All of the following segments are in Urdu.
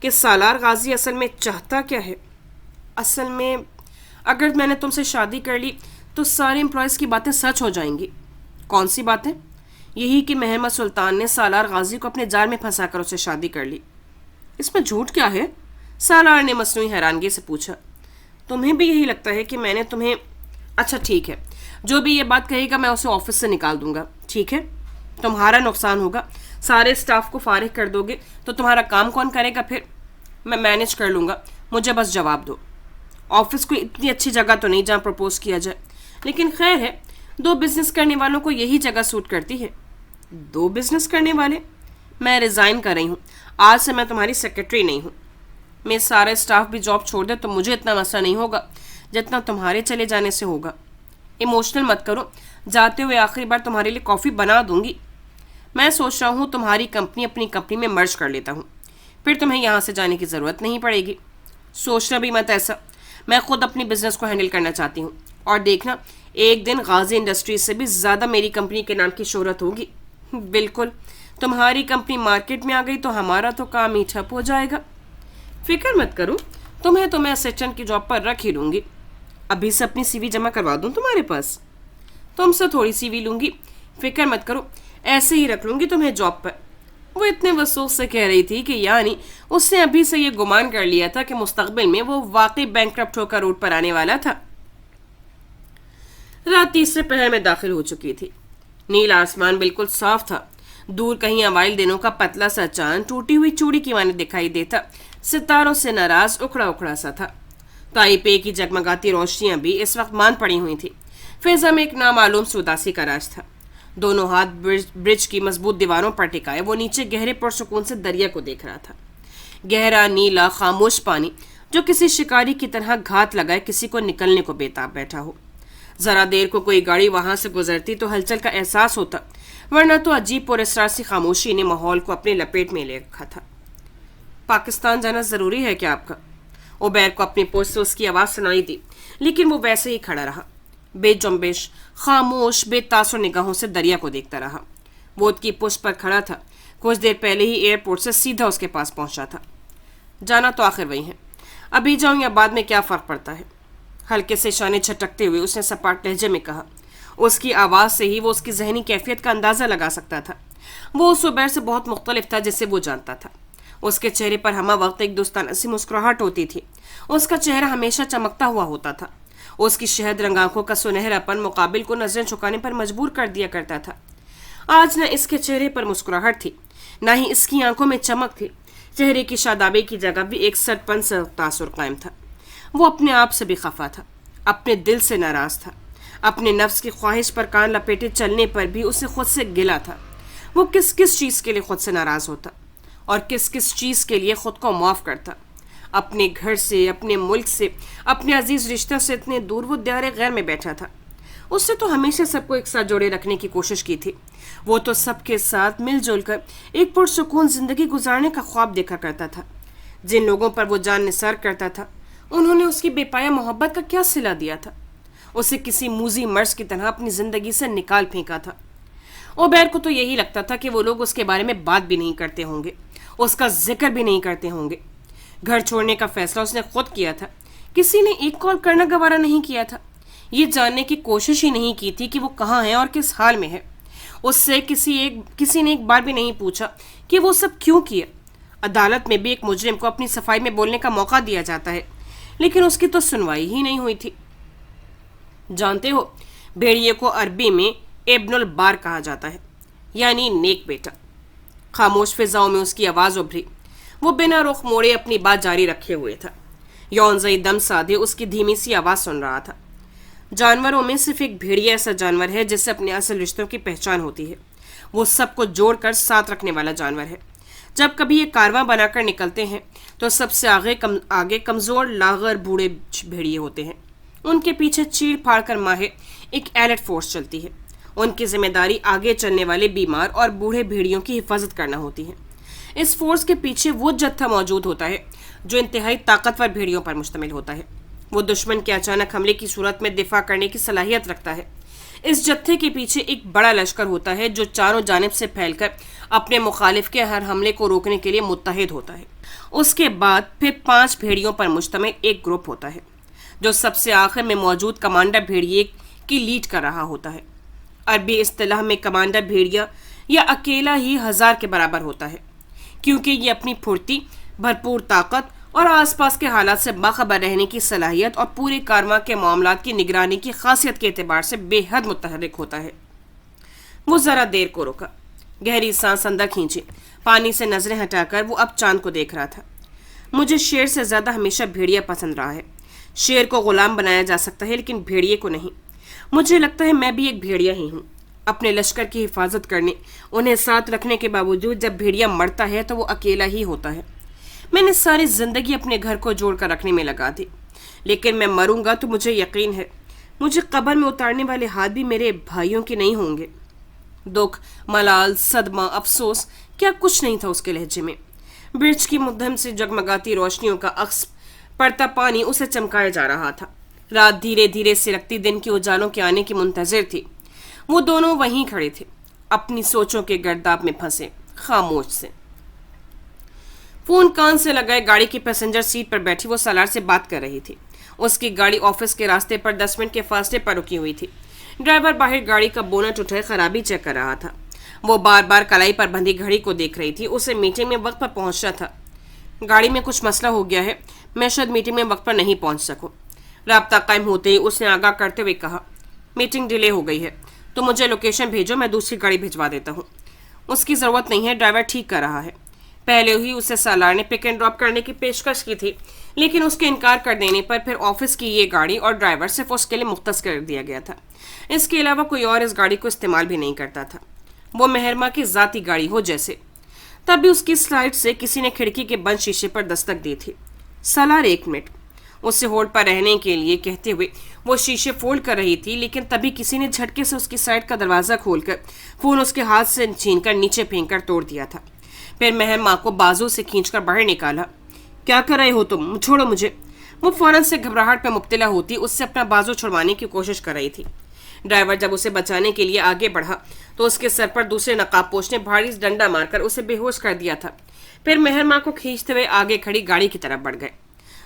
کہ سالار غازی اصل میں چاہتا کیا ہے. اصل میں اگر میں نے تم سے شادی کر لی تو سارے امپلائیز کی باتیں سچ ہو جائیں گی. کون سی باتیں؟ یہی کہ محمد سلطان نے سالار غازی کو اپنے جال میں پھنسا کر اسے شادی کر لی. اس میں جھوٹ کیا ہے؟ سالار نے مصنوعی حیرانگی سے پوچھا. تمہیں بھی یہی لگتا ہے کہ میں نے تمہیں... اچھا ٹھیک ہے، جو بھی یہ بات کہے گا میں اسے آفس سے نکال دوں گا. ٹھیک ہے، تمہارا نقصان ہوگا. سارے اسٹاف کو فارغ کر دو گے تو تمہارا کام کون کرے گا پھر؟ میں مینیج کر لوں گا، مجھے بس جواب دو. آفس کوئی اتنی اچھی جگہ تو نہیں جہاں پرپوز کیا جائے، لیکن خیر ہے، 2 بزنس کرنے والوں کو یہی جگہ سوٹ کرتی ہے. 2 بزنس کرنے والے؟ میں ریزائن کر رہی ہوں. آج سے میں تمہاری سیکرٹری نہیں ہوں. میں سارا اسٹاف بھی جاب چھوڑ دے تو مجھے اتنا مسئلہ نہیں ہوگا جتنا تمہارے چلے جانے سے ہوگا. ایموشنل مت کرو، جاتے ہوئے آخری بار تمہارے لیے کافی بنا دوں گی. میں سوچ رہا ہوں تمہاری کمپنی اپنی کمپنی میں مرج کر لیتا ہوں، پھر تمہیں یہاں سے جانے کی ضرورت نہیں پڑے گی. سوچنا بھی مت ایسا، میں خود اپنی بزنس کو ہینڈل کرنا چاہتی ہوں، اور دیکھنا ایک دن غازی انڈسٹریز سے بھی زیادہ میری کمپنی کے نام کی شہرت ہوگی. بالکل، تمہاری کمپنی مارکیٹ میں آ گئی تو ہمارا تو کام ہی ٹھپ ہو جائے گا. فکر مت کرو، تمہیں تو میں اسسٹنٹ کی جاب پر رکھ ہی لوں گی. ابھی سے اپنی سی وی جمع کروا دوں تمہارے پاس؟ تم سے تھوڑی سی وی لوں گی، فکر مت کرو، ایسے ہی رکھ لوں گی تمہیں جاب پر. وہ اتنے وسوخ سے کہہ رہی تھی کہ یعنی اس نے ابھی سے یہ گمان کر لیا تھا کہ مستقبل میں وہ واقعی بینکرپٹ ہو کر روڈ پر آنے والا تھا. رات تیسرے پہر میں داخل ہو چکی تھی. نیل آسمان بالکل صاف تھا. دور کہیں اوائل دنوں کا پتلا سا چاند ٹوٹی ہوئی چوڑی کی مانند دکھائی دیتا، ستاروں سے ناراض اکھڑا اکھڑا سا تھا. تائپے کی جگمگاتی روشنیاں بھی اس وقت مان پڑی ہوئی تھی. فضا میں ایک نامعلوم اداسی کا راج تھا. دونوں ہاتھ برج کی مضبوط دیواروں پر ٹکائے وہ نیچے گہرے پرسکون سے دریا کو دیکھ رہا تھا. گہرا نیلا خاموش پانی جو کسی شکاری کی طرح گھات لگائے کسی کو نکلنے کو بےتاب بیٹھا ہو. ذرا دیر کو کوئی گاڑی وہاں سے گزرتی تو ہلچل کا احساس ہوتا، ورنہ تو عجیب پر اسرار سی خاموشی نے ماحول کو اپنے لپیٹ میں لے رکھا تھا. پاکستان جانا ضروری ہے کیا آپ کا؟ عبیر کو اپنی پوچھ سے اس کی آواز سنائی دی، لیکن وہ ویسے ہی کھڑا رہا، بے جنبش، خاموش، بے تاثر نگاہوں سے دریا کو دیکھتا رہا. وہ کی پشت پر کھڑا تھا، کچھ دیر پہلے ہی ایئرپورٹ سے سیدھا اس کے پاس پہنچا تھا. جانا تو آخر وہی ہے، ابھی جاؤں یا بعد میں کیا فرق پڑتا ہے؟ ہلکے سے شانے چھٹکتے ہوئے اس نے سپاٹ لہجے میں کہا. اس کی آواز سے ہی وہ اس کی ذہنی کیفیت کا اندازہ لگا سکتا تھا. وہ اس عبیر سے بہت مختلف تھا جسے وہ جانتا تھا. اس کے چہرے پر ہمہ وقت ایک دوستانہ سی مسکراہٹ ہوتی تھی. اس کا چہرہ ہمیشہ چمکتا ہوا ہوتا تھا. اس کی شہد رنگ آنکھوں کا سنہرا پن مقابل کو نظریں جھکانے پر مجبور کر دیا کرتا تھا. آج نہ اس کے چہرے پر مسکراہٹ تھی، نہ ہی اس کی آنکھوں میں چمک تھی. چہرے کی شادابی کی جگہ بھی ایک سٹ پن سے تاثر قائم تھا. وہ اپنے آپ سے بھی خفا تھا، اپنے دل سے ناراض تھا. اپنے نفس کی خواہش پر کان لپیٹے چلنے پر بھی اسے خود سے گلا تھا. وہ کس کس چیز کے لیے خود سے ناراض ہوتا اور کس کس چیز کے لیے خود کو معاف کرتا. اپنے گھر سے، اپنے ملک سے، اپنے عزیز رشتہ سے اتنے دور وہ دیار غیر میں بیٹھا تھا. اس سے تو ہمیشہ سب کو ایک ساتھ جوڑے رکھنے کی کوشش کی تھی. وہ تو سب کے ساتھ مل جل کر ایک پرسکون زندگی گزارنے کا خواب دیکھا کرتا تھا. جن لوگوں پر وہ جان نثار کرتا تھا انہوں نے اس کی بے پایا محبت کا کیا صلہ دیا تھا؟ اسے کسی موذی مرض کی طرح اپنی زندگی سے نکال پھینکا تھا. عبیر کو تو یہی لگتا تھا کہ وہ لوگ اس کے بارے میں بات بھی نہیں کرتے ہوں گے، اس کا ذکر بھی نہیں کرتے ہوں گے. گھر چھوڑنے کا فیصلہ اس نے خود کیا تھا. کسی نے ایک کال کرنا گوارا نہیں کیا تھا. یہ جاننے کی کوشش ہی نہیں کی تھی کہ وہ کہاں ہے اور کس حال میں ہے. اس سے کسی نے ایک بار بھی نہیں پوچھا کہ وہ سب کیوں کیا. عدالت میں بھی ایک مجرم کو اپنی صفائی میں بولنے کا موقع دیا جاتا ہے، لیکن اس کی تو سنوائی ہی نہیں ہوئی تھی. جانتے ہو، بھیڑیے کو عربی میں ابن البار کہا جاتا ہے، یعنی نیک بیٹا. خاموش فضاؤں میں اس کی آواز ابھری. وہ بنا رخ موڑے اپنی بات جاری رکھے ہوئے تھا. یونزئی دم سادھے اس کی دھیمی سی آواز سن رہا تھا. جانوروں میں صرف ایک بھیڑیا ایسا جانور ہے جس سے اپنے اصل رشتوں کی پہچان ہوتی ہے. وہ سب کو جوڑ کر ساتھ رکھنے والا جانور ہے. جب کبھی یہ کارواں بنا کر نکلتے ہیں تو سب سے آگے کمزور لاغر بوڑھے بھیڑیے ہوتے ہیں. ان کے پیچھے چیڑ پھاڑ کر ماہر ایک ایلٹ فورس چلتی ہے. ان کی ذمہ داری آگے چلنے والے بیمار اور بوڑھے بھیڑیوں کی حفاظت کرنا ہوتی ہے. اس فورس کے پیچھے وہ جتھا موجود ہوتا ہے جو انتہائی طاقتور بھیڑیوں پر مشتمل ہوتا ہے. وہ دشمن کے اچانک حملے کی صورت میں دفاع کرنے کی صلاحیت رکھتا ہے. اس جتھے کے پیچھے ایک بڑا لشکر ہوتا ہے جو چاروں جانب سے پھیل کر اپنے مخالف کے ہر حملے کو روکنے کے لیے متحد ہوتا ہے۔ اس کے بعد پھر 5 بھیڑیوں پر مشتمل ایک گروپ ہوتا ہے جو سب سے آخر میں موجود کمانڈر بھیڑیے کی لیڈ کر رہا ہوتا ہے۔ عربی اصطلاح میں کمانڈر بھیڑیا یا اکیلا ہی 1000 کے برابر ہوتا ہے، کیونکہ یہ اپنی پھرتی، بھرپور طاقت اور آس پاس کے حالات سے باخبر رہنے کی صلاحیت اور پورے کارواں کے معاملات کی نگرانی کی خاصیت کے اعتبار سے بے حد متحرک ہوتا ہے۔ وہ ذرا دیر کو رکا، گہری سانس اندر کھینچی، پانی سے نظریں ہٹا کر وہ اب چاند کو دیکھ رہا تھا۔ مجھے شیر سے زیادہ ہمیشہ بھیڑیا پسند رہا ہے۔ شیر کو غلام بنایا جا سکتا ہے لیکن بھیڑیے کو نہیں۔ مجھے لگتا ہے میں بھی ایک بھیڑیا ہی ہوں، اپنے لشکر کی حفاظت کرنے، انہیں ساتھ رکھنے کے باوجود جب بھیڑیا مرتا ہے تو وہ اکیلا ہی ہوتا ہے۔ میں نے ساری زندگی اپنے گھر کو جوڑ کر رکھنے میں لگا دی، لیکن میں مروں گا تو مجھے یقین ہے مجھے قبر میں اتارنے والے ہاتھ بھی میرے بھائیوں کے نہیں ہوں گے۔ دکھ، ملال، صدمہ، افسوس، کیا کچھ نہیں تھا اس کے لہجے میں۔ برج کی مدھم سے جگمگاتی روشنیوں کا عکس پڑتا پانی اسے چمکایا جا رہا تھا۔ رات دھیرے دھیرے سلگتی دن کے اجالوں کے آنے کی منتظر تھی۔ وہ دونوں وہیں کھڑے تھے، اپنی سوچوں کے گرداب میں پھنسے، خاموش سے۔ فون کان سے لگائے گاڑی کی پیسنجر سیٹ پر بیٹھی وہ سالار سے بات کر رہی تھی۔ اس کی گاڑی آفس کے راستے پر 10 منٹ کے فاصلے پر رکی ہوئی تھی۔ ڈرائیور باہر گاڑی کا بونٹ اٹھائے خرابی چیک کر رہا تھا۔ وہ بار بار کلائی پر بندھی گھڑی کو دیکھ رہی تھی۔ اسے میٹنگ میں وقت پر پہنچنا تھا۔ گاڑی میں کچھ مسئلہ ہو گیا ہے، میں شاید میٹنگ میں وقت پر نہیں پہنچ سکوں۔ رابطہ قائم ہوتے ہی اس نے آگاہ کرتے ہوئے کہا، میٹنگ ڈیلے ہو گئی ہے تو مجھے لوکیشن بھیجو، میں دوسری گاڑی بھجوا دیتا ہوں۔ اس کی ضرورت نہیں ہے، ڈرائیور ٹھیک کر رہا ہے۔ پہلے ہی اسے سالار نے پک اینڈ ڈراپ کرنے کی پیشکش کی تھی، لیکن اس کے انکار کر دینے پر پھر آفس کی یہ گاڑی اور ڈرائیور صرف اس کے لیے مختص کر دیا گیا تھا۔ اس کے علاوہ کوئی اور اس گاڑی کو استعمال بھی نہیں کرتا تھا، وہ مہرما کی ذاتی گاڑی ہو جیسے۔ تب بھی اس کی سلائڈ سے کسی نے کھڑکی کے بند شیشے پر دستک دی تھی۔ سالار 1 منٹ، اس سے ہولڈ پر رہنے کے لیے کہتے ہوئے وہ شیشے فولڈ کر رہی تھی، لیکن تبھی کسی نے جھٹکے سے اس کی سائڈ کا دروازہ کھول کر فون اس کے ہاتھ سے چھین کر نیچے پھینک کر توڑ دیا تھا۔ پھر مہرما کو بازو سے کھینچ کر باہر نکالا۔ کیا کر رہے ہو تم؟ چھوڑو مجھے۔ وہ فوراً سے گھبراہٹ پہ مبتلا ہوتی اس سے اپنا بازو چھڑوانے کی کوشش کر رہی تھی۔ ڈرائیور جب اسے بچانے کے لیے آگے بڑھا تو اس کے سر پر دوسرے نقاب پوش نے بھاری ڈنڈا مار کر اسے بے ہوش کر دیا تھا۔ پھر مہرما کو کھینچتے ہوئے آگے کھڑی گاڑی کی طرف بڑھ گئے۔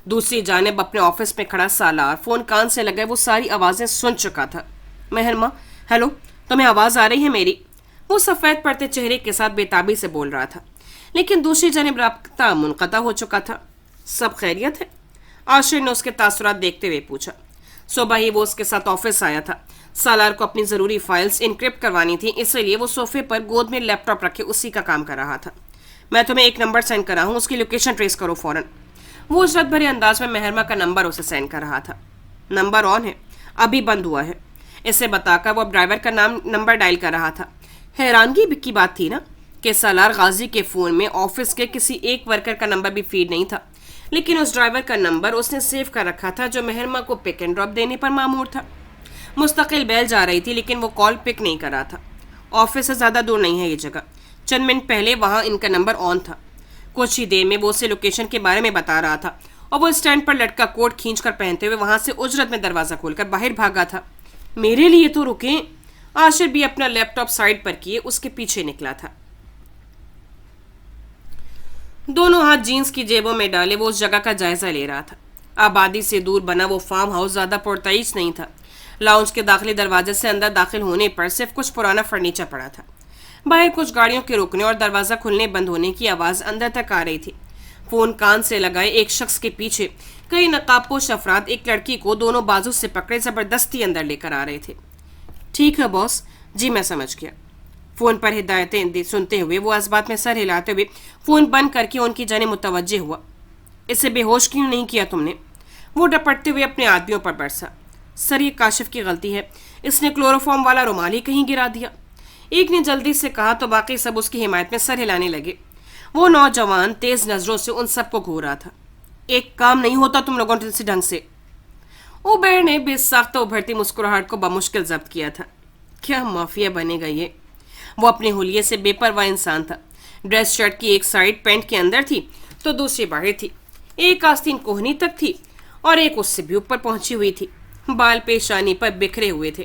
دوسری جانب اپنے آفس میں کھڑا سالار فون کان سے لگائے وہ ساری آوازیں سن چکا تھا۔ مہرما، ہیلو، تمہیں آواز آ رہی ہے میری؟ وہ سفید پڑتے چہرے کے ساتھ بےتابی سے بول رہا تھا، لیکن دوسری جانب رابطہ منقطع ہو چکا تھا۔ سب خیریت ہے؟ عاشر نے اس کے تاثرات دیکھتے ہوئے پوچھا۔ صبح ہی وہ اس کے ساتھ آفس آیا تھا۔ سالار کو اپنی ضروری فائلز انکرپٹ کروانی تھی، اس لیے وہ صوفے پر گود میں لیپ ٹاپ رکھے اسی کا کام کر رہا تھا۔ میں تمہیں ایک نمبر سینڈ کر رہا ہوں، اس کی لوکیشن ٹریس کرو فوراً۔ وہ اجرت بھرے انداز میں مہرما کا نمبر اسے سینڈ کر رہا تھا۔ نمبر آن ہے، ابھی بند ہوا ہے، اسے بتا کر وہ اب ڈرائیور کا نمبر ڈائل کر رہا تھا۔ حیرانگی کی بات تھی نا کہ سالار غازی کے فون میں آفس کے کسی ایک ورکر کا نمبر بھی فیڈ نہیں تھا، لیکن اس ڈرائیور کا نمبر اس نے سیو کر رکھا تھا جو مہرما کو پک اینڈ ڈراپ دینے پر مامور تھا۔ مستقل بیل جا رہی تھی لیکن وہ کال پک نہیں کر رہا تھا۔ آفس سے زیادہ دور نہیں ہے یہ جگہ، چند منٹ پہلے وہاں ان کا نمبر آن تھا۔ کچھ ہی دیر میں وہ اسے لوکیشن کے بارے میں بتا رہا تھا اور وہ اسٹینڈ پر لٹکا کوٹ کھینچ کر پہنتے ہوئے وہاں سے اجرت میں دروازہ کھول کر باہر بھاگا تھا۔ میرے لیے تو رکیں۔ عاشر بھی اپنا لیپ ٹاپ سائڈ پر کیے اس کے پیچھے نکلا تھا۔ دونوں ہاتھ جینس کی جیبوں میں ڈالے وہ اس جگہ کا جائزہ لے رہا تھا۔ آبادی سے دور بنا وہ فارم ہاؤس زیادہ پرتعیش نہیں تھا۔ لاؤنج کے داخلی دروازے سے اندر داخل ہونے پر صرف کچھ پرانا فرنیچر پڑا تھا۔ باہر کچھ گاڑیوں کے رکنے اور دروازہ کھلنے بند ہونے کی آواز اندر تک آ رہی تھی۔ فون کان سے لگائے ایک شخص کے پیچھے کئی نقاب پوش افراد ایک لڑکی کو دونوں بازو سے پکڑے زبردستی اندر لے کر آ رہے تھے۔ ٹھیک ہے باس، جی میں سمجھ گیا۔ فون پر ہدایتیں سنتے ہوئے وہ اس بات میں سر ہلاتے ہوئے فون بند کر کے ان کی جانب متوجہ ہوا۔ اسے بے ہوش کیوں نہیں کیا تم نے؟ وہ ڈپٹتے ہوئے اپنے آدمیوں پر برسا۔ سر یہ کاشف کی غلطی ہے، اس نے کلوروفارم والا رومال ہی کہیں گرا دیا۔ ایک نے جلدی سے کہا تو باقی سب اس کی حمایت میں سر ہلانے لگے۔ وہ نوجوان تیز نظروں سے ان سب کو گھور رہا تھا۔ ایک کام نہیں ہوتا تم لوگوں سے ڈھنگ سے۔ اوبیر نے بے ساختہ ابھرتی مسکراہٹ کو بمشکل ضبط کیا تھا۔ کیا مافیا بنے گا یہ؟ وہ اپنے حلیے سے بے پرواہ انسان تھا۔ ڈریس شرٹ کی ایک سائڈ پینٹ کے اندر تھی تو دوسری باہر تھی، ایک آستین کوہنی تک تھی اور ایک اس سے بھی اوپر پہنچی ہوئی تھی۔ بال پیشانی پر بکھرے ہوئے تھے۔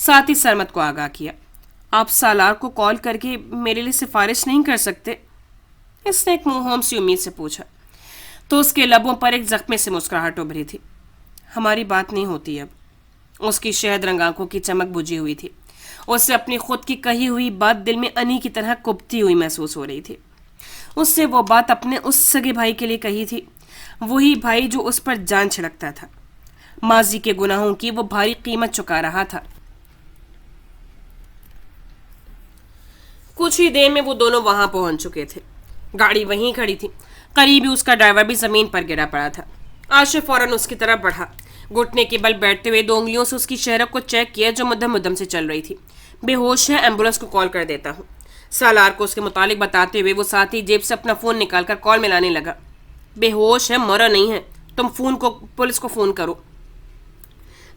ساتھ ہی سرمد کو آگاہ کیا۔ آپ سالار کو کال کر کے میرے لیے سفارش نہیں کر سکتے؟ اس نے ایک موہوم سی امید سے پوچھا تو اس کے لبوں پر ایک زخمے سے مسکراہٹ ابھری تھی۔ ہماری بات نہیں ہوتی اب۔ اس کی شہد رنگ آنکھوں کی چمک بجھی ہوئی تھی۔ اسے اپنی خود کی کہی ہوئی بات دل میں انی کی طرح کبتی ہوئی محسوس ہو رہی تھی۔ اس سے وہ بات اپنے اس سگے بھائی کے لیے کہی تھی، وہی بھائی جو اس پر جان چھڑکتا تھا، ماضی کے گناہوں کی وہ بھاری قیمت چکا رہا تھا۔ کچھ ہی دیر میں وہ دونوں وہاں پہنچ چکے تھے۔ گاڑی وہیں کھڑی تھی۔ قریبی اس کا ڈرائیور بھی زمین پر گرا پڑا تھا۔ عاشق فوراً اس کی طرف بڑھا، گھٹنے کے بل بیٹھتے ہوئے 2 انگلیوں سے اس کی شہرک کو چیک کیا جو مدھم مدھم سے چل رہی تھی۔ بے ہوش ہے، ایمبولینس کو کال کر دیتا ہوں۔ سالار کو اس کے متعلق بتاتے ہوئے وہ ساتھی جیب سے اپنا فون نکال کر کال ملانے لگا۔ بے ہوش ہے، مرا نہیں ہے، تم پولیس کو فون کرو۔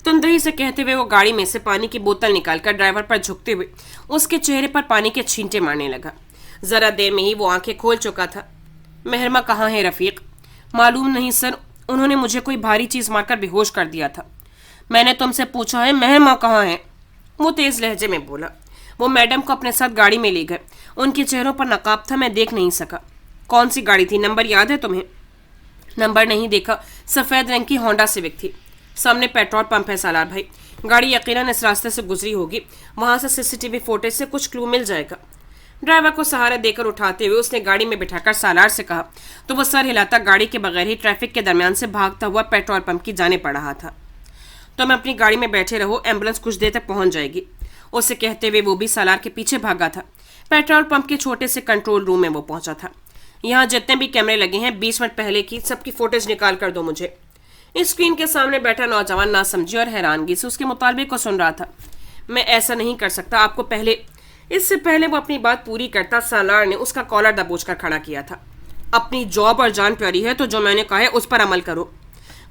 تندہی سے کہتے ہوئے وہ گاڑی میں سے پانی کی بوتل نکال کر ڈرائیور پر جھکتے ہوئے اس کے چہرے پر پانی کے چھینٹے مارنے لگا۔ ذرا دیر میں ہی وہ آنکھیں کھول چکا تھا۔ مہرما کہاں ہے رفیق؟ معلوم نہیں سر، انہوں نے مجھے کوئی بھاری چیز مار کر بے ہوش کر دیا تھا۔ میں نے تم سے پوچھا ہے مہرما کہاں ہے؟ وہ تیز لہجے میں بولا۔ وہ میڈم کو اپنے ساتھ گاڑی میں لے گئے، ان کے چہروں پر نقاب تھا، میں دیکھ نہیں سکا۔ کون سی گاڑی تھی؟ نمبر یاد ہے تمہیں؟ نمبر نہیں دیکھا، سفید رنگ کی ہونڈا سیوک تھی۔ سامنے پیٹرول پمپ ہے سالار بھائی، گاڑی یقیناً اس راستے سے گزری ہوگی، وہاں سے CCTV فوٹیج سے کچھ کلو مل جائے گا۔ ڈرائیور کو سہارا دے کر اٹھاتے ہوئے اس نے گاڑی میں بٹھا کر سالار سے کہا تو وہ سر ہلاتا گاڑی کے بغیر ہی ٹریفک کے درمیان سے بھاگتا ہوا پیٹرول پمپ کی جانے پڑ رہا تھا۔ تم اپنی گاڑی میں بیٹھے رہو، ایمبولینس کچھ دیر تک پہنچ جائے گی، اسے کہتے ہوئے وہ بھی سالار کے پیچھے بھاگا تھا۔ پیٹرول پمپ کے چھوٹے سے کنٹرول روم میں وہ پہنچا تھا۔ یہاں جتنے بھی کیمرے لگے ہیں 20 منٹ پہلے کی سب کی فوٹیج نکال کر دو مجھے۔ اسکرین کے سامنے بیٹھا نوجوان ناسمجھی اور حیرانگی سے اس کے مطالبے کو سن رہا تھا۔ میں ایسا نہیں کر سکتا، آپ کو پہلے… اس سے پہلے وہ اپنی بات پوری کرتا سالار نے اس کا کالر دبوچ کر کھڑا کیا تھا۔ اپنی جاب اور جان پیاری ہے تو جو میں نے کہا ہے اس پر عمل کرو۔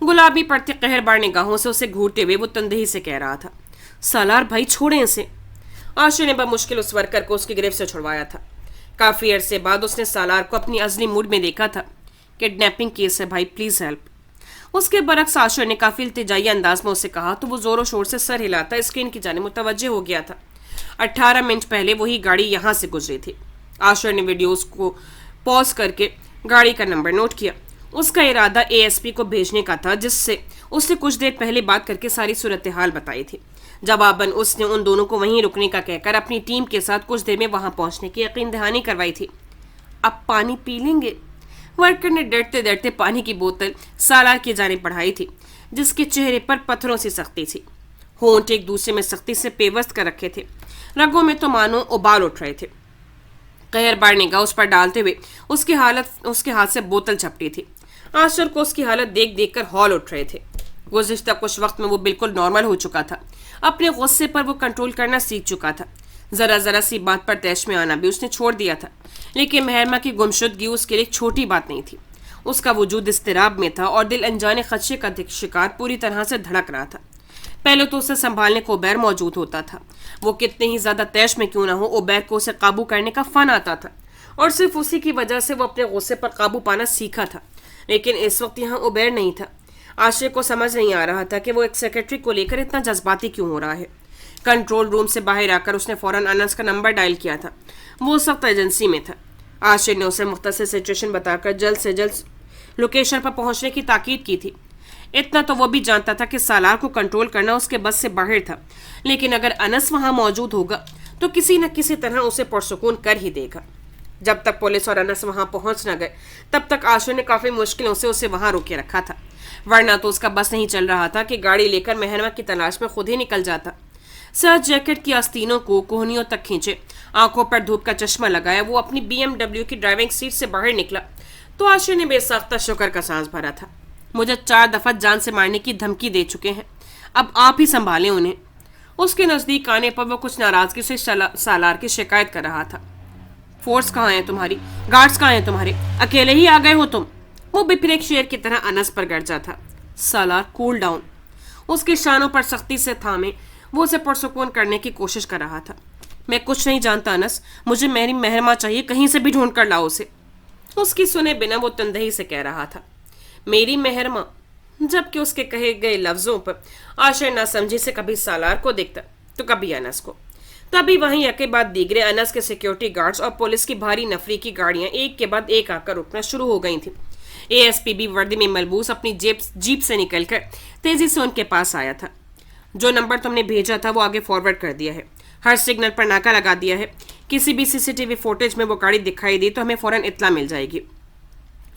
گلابی پڑتے قہر بار نگاہوں سے اسے گھورتے ہوئے وہ تندہی سے کہہ رہا تھا۔ سالار بھائی چھوڑیں اسے۔ عاشق نے بمشکل اس ورکر کو اس کی گرفت سے چھڑوایا تھا۔ کافی عرصے بعد اس نے سالار کو اپنی ازلی موڈ میں دیکھا تھا۔ کڈنیپنگ کیس ہے بھائی، پلیز ہیلپ۔ اس کے برعکس عاشق نے کافی التجائی انداز میں اسے کہا تو وہ زور و شور سے سر ہلاتا اسکرین کی جانب متوجہ ہو گیا تھا۔ 18 منٹ پہلے وہی گاڑی یہاں سے گزری تھی۔ عاشق نے ویڈیوز کو پاز کر کے گاڑی کا نمبر نوٹ کیا۔ اس کا ارادہ ASP کو بھیجنے کا تھا جس سے اس نے کچھ دیر پہلے بات کر کے ساری صورتحال بتائی تھی۔ جواباً اس نے ان دونوں کو وہیں رکنے کا کہہ کر اپنی ٹیم کے ساتھ کچھ دیر میں وہاں پہنچنے کی یقین دہانی کروائی تھی۔ اب پانی پی لیں گے؟ ورکر نے ڈرتے ڈرتے پانی کی بوتل سالار کی جانب بڑھائی تھی جس کے چہرے پر پتھروں سی سختی تھی۔ ہونٹ ایک دوسرے میں سختی سے پیوست کر رکھے تھے، رگوں میں تو مانو ابال اٹھ رہے تھے۔ قہر بار نگاہ اس پر ڈالتے ہوئے اس کے ہاتھ سے بوتل چھپٹی تھی۔ عاشر کو اس کی حالت دیکھ دیکھ کر ہال اٹھ رہے تھے۔ گزشتہ کچھ وقت میں وہ بالکل نارمل ہو چکا تھا، اپنے غصے پر وہ کنٹرول کرنا سیکھ چکا تھا۔ ذرا ذرا سی بات پر تیش میں آنا بھی اس نے چھوڑ دیا تھا، لیکن مہرما کی گمشدگی اس کے لیے ایک چھوٹی بات نہیں تھی۔ اس کا وجود اضطراب میں تھا اور دل انجانے خدشے کا شکار پوری طرح سے دھڑک رہا تھا۔ پہلے تو اسے سنبھالنے کو عبیر موجود ہوتا تھا، وہ کتنے ہی زیادہ تیش میں کیوں نہ ہو، عبیر کو اسے قابو کرنے کا فن آتا تھا اور صرف اسی کی وجہ سے وہ اپنے غصے پر قابو پانا سیکھا تھا۔ لیکن اس وقت یہاں عبیر نہیں تھا۔ عاشق کو سمجھ نہیں آ رہا تھا کہ وہ ایک سیکرٹری کو لے کر اتنا جذباتی کیوں ہو رہا ہے۔ کنٹرول روم سے باہر آ کر اس نے فوراً انس کا نمبر ڈائل کیا تھا۔ وہ اس وقت ایجنسی میں تھا۔ عاشق نے اسے مختصر سچویشن بتا کر جلد سے جلد لوکیشن پر پہنچنے کی تاکید کی تھی۔ اتنا تو وہ بھی جانتا تھا کہ سالار کو کنٹرول کرنا اس کے بس سے باہر تھا، لیکن اگر انس وہاں موجود ہوگا تو کسی نہ کسی طرح اسے پرسکون کر ہی دے گا۔ جب تک پولیس اور انس وہاں پہنچ نہ گئے تب تک عاشق نے کافی مشکلوں سے اسے وہاں روکے رکھا تھا، ورنہ تو اس کا بس نہیں چل رہا تھا کہ گاڑی لے کر مہرما کی تلاش میں خود ہی نکل جاتا۔ سر جیکٹ کی آستینوں کو کوہنیوں تک کھینچے، آنکھوں پر دھوپ کا چشمہ لگایا وہ اپنی BMW کی ڈرائیونگ سیٹ سے باہر نکلا تو عاشق نے بے ساختہ شکر کا سانس بھرا تھا۔ مجھے 4 دفعہ جان سے مارنے کی دھمکی دے چکے ہیں، اب آپ ہی سنبھالیں انہیں۔ اس کے نزدیک آنے پر وہ کچھ ناراضگی سے سالار کی شکایت کر رہا تھا۔ فورس کہاں ہے تمہاری؟ گارڈز کہاں ہیں تمہارے؟ اکیلے ہی آ گئے ہو تم؟ وہ بھی پھر ایک شیر کی طرح انس پر گرجا تھا۔ سالار کول ڈاؤن۔ اس کے شانوں پر سختی سے تھامے وہ اسے پرسکون کرنے کی کوشش کر رہا تھا۔ میں کچھ نہیں جانتا انس، مجھے میری مہرما چاہیے، کہیں سے بھی ڈھونڈ کر لاؤ اسے۔ اس کی سنے بنا وہ تندہی سے کہہ رہا تھا، میری مہرما، جبکہ اس کے کہے گئے لفظوں پر عاشق نہ سمجھی سے کبھی سالار کو دیکھتا تو کبھی انس کو۔ تبھی وہیں یکے بعد دیگرے انس کے سیکیورٹی گارڈز اور پولیس کی بھاری نفری کی گاڑیاں ایک کے بعد ایک آ کر رکنا شروع ہو گئی تھیں۔ اے ایس پی بھی وردی میں ملبوس اپنی جیپ سے نکل کر تیزی سے ان کے پاس آیا تھا۔ جو نمبر تم نے بھیجا تھا وہ آگے فارورڈ کر دیا ہے، ہر سگنل پر ناکا لگا دیا ہے، کسی بھی سی سی ٹی وی فوٹیج میں وہ گاڑی دکھائی دی تو ہمیں فوراً اطلاع مل جائے گی۔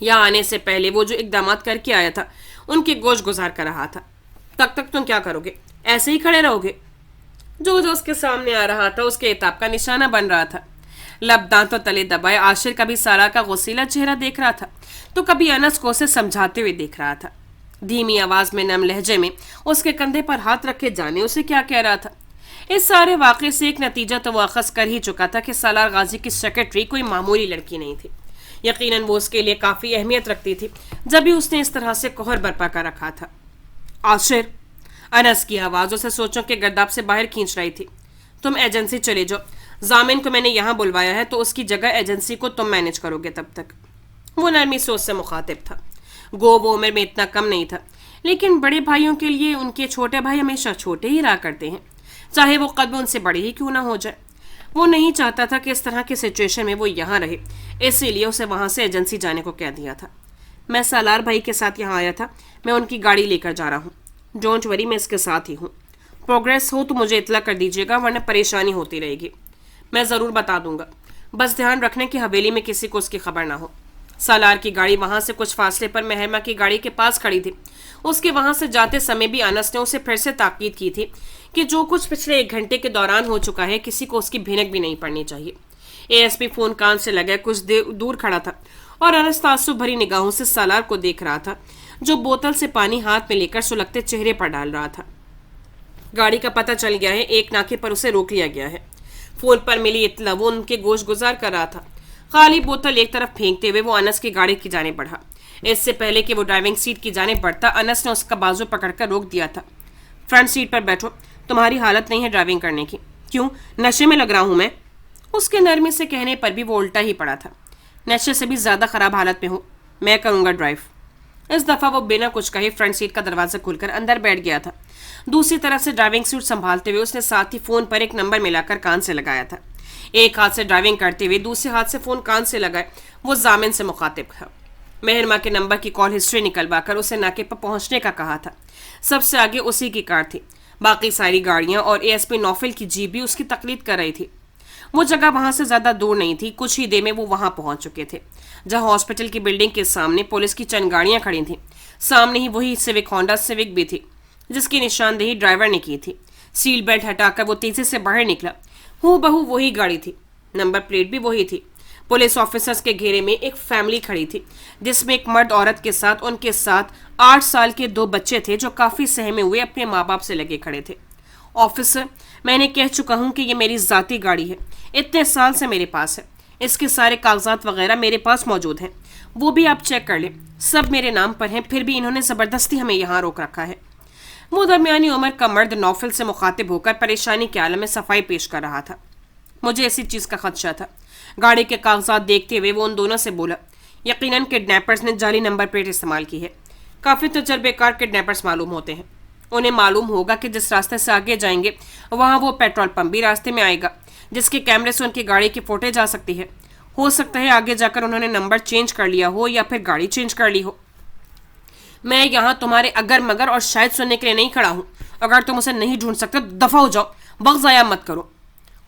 یہاں آنے سے پہلے وہ جو اقدامات کر کے آیا تھا ان کی گوش گزار کر رہا تھا۔ تک تم کیا کرو گے؟ ایسے ہی کھڑے رہو گے؟ جو اس کے سامنے آ رہا تھا اس کے عتاب کا نشانہ بن رہا تھا۔ لب دانتوں تلے دبائے عاشر کبھی سارا کا غسیلہ چہرہ دیکھ رہا تھا تو کبھی انس کو اسے سمجھاتے ہوئے دیکھ رہا تھا۔ دھیمی آواز میں نم لہجے میں اس کے کندھے پر ہاتھ رکھے جانے اسے کیا کہہ رہا تھا۔ اس سارے واقعے سے ایک نتیجہ تو وہ اخذ کر ہی چکا تھا کہ سالار غازی کی سیکرٹری کوئی معمولی لڑکی نہیں تھی۔ یقیناً وہ اس کے لیے کافی اہمیت رکھتی تھی جب بھی اس نے اس طرح سے کوہر برپا کر رکھا تھا۔ عاشر، انس کی آواز اسے سوچوں کے گرداب سے باہر کھینچ رہی تھی۔ تم ایجنسی چلے جاؤ، ضامن کو میں نے یہاں بلوایا ہے تو اس کی جگہ ایجنسی کو تم مینج کرو گے تب تک۔ وہ نرمی سے اس سے مخاطب تھا۔ گو وہ عمر میں اتنا کم نہیں تھا، لیکن بڑے بھائیوں کے لیے ان کے چھوٹے بھائی ہمیشہ چھوٹے ہی رہا کرتے ہیں، چاہے وہ قد میں ان سے بڑے ہی کیوں نہ ہو جائے۔ وہ نہیں چاہتا تھا کہ اس طرح کی سچویشن میں وہ یہاں رہے، اسی لیے اسے وہاں سے ایجنسی جانے کو کہہ دیا تھا۔ میں سالار بھائی کے ساتھ یہاں آیا تھا، میں ان کی گاڑی لے کر جا رہا ہوں۔ ڈونٹ وری، میں اس کے ساتھ ہی ہوں۔ پروگریس ہو تو مجھے اطلاع کر دیجیے گا، ورنہ پریشانی ہوتی رہے گی۔ میں ضرور بتا دوں گا، بس دھیان رکھنے کی حویلی میں کسی کو اس کی خبر نہ ہو۔ سالار کی گاڑی وہاں سے کچھ فاصلے پر مہرما کی گاڑی کے پاس کھڑی تھی۔ اس کے وہاں سے جاتے سمے بھی انس نے اسے پھر سے تاکید کی تھی کہ جو کچھ پچھلے 1 گھنٹے کے دوران ہو چکا ہے کسی کو اس کی بھنک بھی نہیں پڑنی چاہیے۔ اے ایس پی فون کان سے لگا کچھ دور کھڑا تھا اور انس تعصب بھری نگاہوں سے سالار کو دیکھ رہا تھا جو بوتل سے پانی ہاتھ میں لے کر سلگتے چہرے پر ڈال رہا تھا۔ گاڑی کا پتہ چل گیا ہے، ایک ناکے پر اسے روک لیا گیا ہے۔ فون پر ملی اطلاع وہ ان کے گوش گزار کر رہا تھا۔ خالی بوتل ایک طرف پھینکتے ہوئے وہ انس کی گاڑی کی جانب بڑھا۔ اس سے پہلے کہ وہ ڈرائیونگ سیٹ کی جانب بڑھتا انس نے اس کا بازو پکڑ کر روک دیا تھا۔ فرنٹ سیٹ پر بیٹھو، تمہاری حالت نہیں ہے ڈرائیونگ کرنے کی۔ کیوں؟ نشے میں لگ رہا ہوں میں؟ اس کے نرمی سے کہنے پر بھی وہ الٹا ہی پڑا تھا۔ نشے سے بھی زیادہ خراب حالت میں ہوں، میں کروں گا ڈرائیو۔ اس دفعہ وہ بنا کچھ کہے فرنٹ سیٹ کا دروازہ کھول کر اندر بیٹھ گیا تھا۔ دوسری طرف سے ڈرائیونگ سیٹ سنبھالتے ہوئے اس نے ساتھ ہی فون پر ایک نمبر ملا کر کان سے لگایا تھا۔ ایک ہاتھ سے ڈرائیونگ کرتے ہوئے دوسرے ہاتھ سے فون کان سے لگائے وہ ضامن سے مخاطب تھا۔ مہرما کے نمبر کی کال ہسٹری نکلوا کر اسے ناکے پر پہنچنے کا کہا تھا۔ سب سے آگے اسی کی کار تھی، باقی ساری گاڑیاں اور اے ایس پی نوفل کی جیپ بھی اس کی تقلید کر رہی تھی۔ وہ جگہ وہاں سے زیادہ دور نہیں تھی، کچھ ہی دیر میں وہ وہاں پہنچ چکے تھے جہاں ہاسپٹل کی بلڈنگ کے سامنے پولیس کی چند گاڑیاں کھڑی تھیں۔ سامنے ہی وہی سیوک ہونڈا سیوک بھی تھی جس کی نشاندہی ڈرائیور نے کی تھی۔ سیٹ بیلٹ ہٹا کر وہ تیزی سے باہر نکلا۔ ہو بہو وہی گاڑی تھی، نمبر پلیٹ بھی وہی تھی۔ پولیس آفیسرز کے گھیرے میں ایک فیملی کھڑی تھی جس میں ایک مرد عورت کے ساتھ ان کے ساتھ 8 سال کے 2 بچے تھے جو کافی سہمے ہوئے اپنے ماں باپ سے لگے کھڑے تھے۔ آفیسر، میں نے کہہ چکا ہوں کہ یہ میری ذاتی گاڑی ہے، اتنے سال سے میرے پاس ہے، اس کے سارے کاغذات وغیرہ میرے پاس موجود ہیں، وہ بھی آپ چیک کر لیں، سب میرے نام پر ہیں، پھر بھی انہوں نے زبردستی ہمیں یہاں روک رکھا ہے۔ وہ درمیانی عمر کا مرد نوفل سے مخاطب ہو کر پریشانی کے عالم میں صفائی پیش کر رہا تھا۔ مجھے اسی چیز کا خدشہ تھا۔ گاڑی کے کاغذات دیکھتے ہوئے وہ ان دونوں سے بولا، یقیناً کڈنیپرز نے جعلی نمبر پلیٹ استعمال کی ہے۔ کافی تجربے کار کڈنیپرز معلوم ہوتے ہیں، انہیں معلوم ہوگا کہ جس راستے سے آگے جائیں گے وہاں وہ پیٹرول پمپ بھی راستے میں آئے گا جس کے کیمرے سے ان کی گاڑی کی فوٹیج آ سکتی ہے۔ ہو سکتا ہے آگے جا کر انہوں نے نمبر چینج کر لیا ہو یا پھر گاڑی چینج کر لی ہو۔ میں یہاں تمہارے اگر مگر اور شاید سننے کے لیے نہیں کھڑا ہوں، اگر تم اسے نہیں ڈھونڈ سکتے دفع ہو جاؤ، وقت ضائع مت کرو۔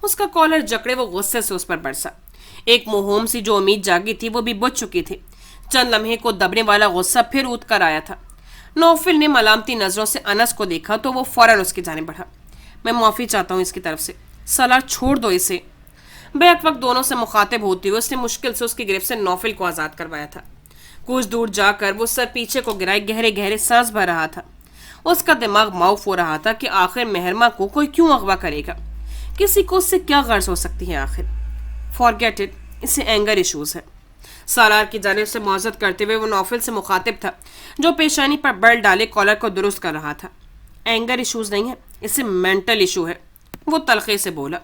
اس کا کالر جکڑے وہ غصے سے اس پر برسا۔ ایک مہوم سی جو امید جاگی تھی وہ بھی بجھ چکی تھی۔ چند لمحے کو دبنے والا غصہ پھر اٹھ کر آیا تھا۔ نوفل نے ملامتی نظروں سے انس کو دیکھا تو وہ فوراً اس کی جانب بڑھا۔ میں معافی چاہتا ہوں اس کی طرف سے، سالار چھوڑ دو اسے۔ بیک وقت دونوں سے مخاطب ہوتے ہوئے اس نے مشکل سے اس کی گرفت سے نوفل کو آزاد کروایا تھا۔ کچھ دور جا کر وہ سر پیچھے کو گرائے گہرے گہرے سانس بھر رہا تھا۔ اس کا دماغ معاف ہو رہا تھا کہ آخر مہرما کو کوئی کیوں اغوا کرے گا، کسی کو اس سے کیا غرض ہو سکتی ہے آخر۔ فارگیٹ اٹ، اسے اینگر ایشوز ہے۔ سالار کی جانب سے معذرت کرتے ہوئے وہ نوفل سے مخاطب تھا جو پیشانی پر بل ڈالے کالر کو درست کر رہا تھا۔ اینگر ایشوز نہیں ہے، اسے مینٹل ایشو ہے، وہ تلخی سے بولا۔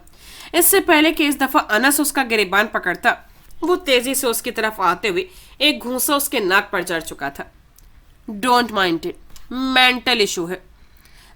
اس سے پہلے کہ اس دفعہ انس اس کا گریبان پکڑتا وہ تیزی سے اس کی طرف آتے ہوئے ایک گھونسا اس کے ناک پر جڑ چکا تھا۔ Don't mind it, mental issue ہے۔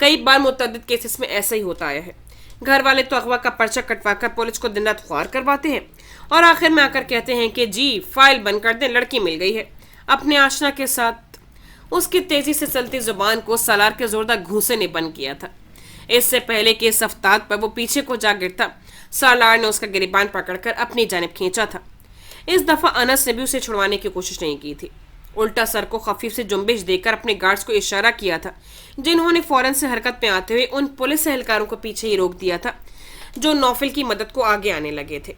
کئی بار متعدد کیسز میں ایسا ہی ہوتا آیا ہے. گھر والے تو اغوا کا پرچہ کٹوا کر پولیس کو دن رات خوار کرواتے ہیں اور آخر میں آ کر کہتے ہیں کہ جی فائل بند کر دیں, لڑکی مل گئی ہے. اپنے آشنا کے ساتھ اس کی تیزی سے چلتی زبان کو سالار کے زوردار گھونسے نے بند کیا تھا. اس سے پہلے کہ اس افتاد پر وہ پیچھے کو جا گرتا, سالار نے اس کا گریبان پکڑ کر اپنی جانب کھینچا تھا. اس دفعہ انس نے بھی اسے چھڑوانے کی کوشش نہیں کی تھی. الٹا سر کو خفیف سے جنبش دے کر اپنے گارڈز کو اشارہ کیا تھا, جنہوں نے فوراً سے حرکت میں آتے ہوئے ان پولیس اہلکاروں کو پیچھے ہی روک دیا تھا جو نوفل کی مدد کو آگے آنے لگے تھے.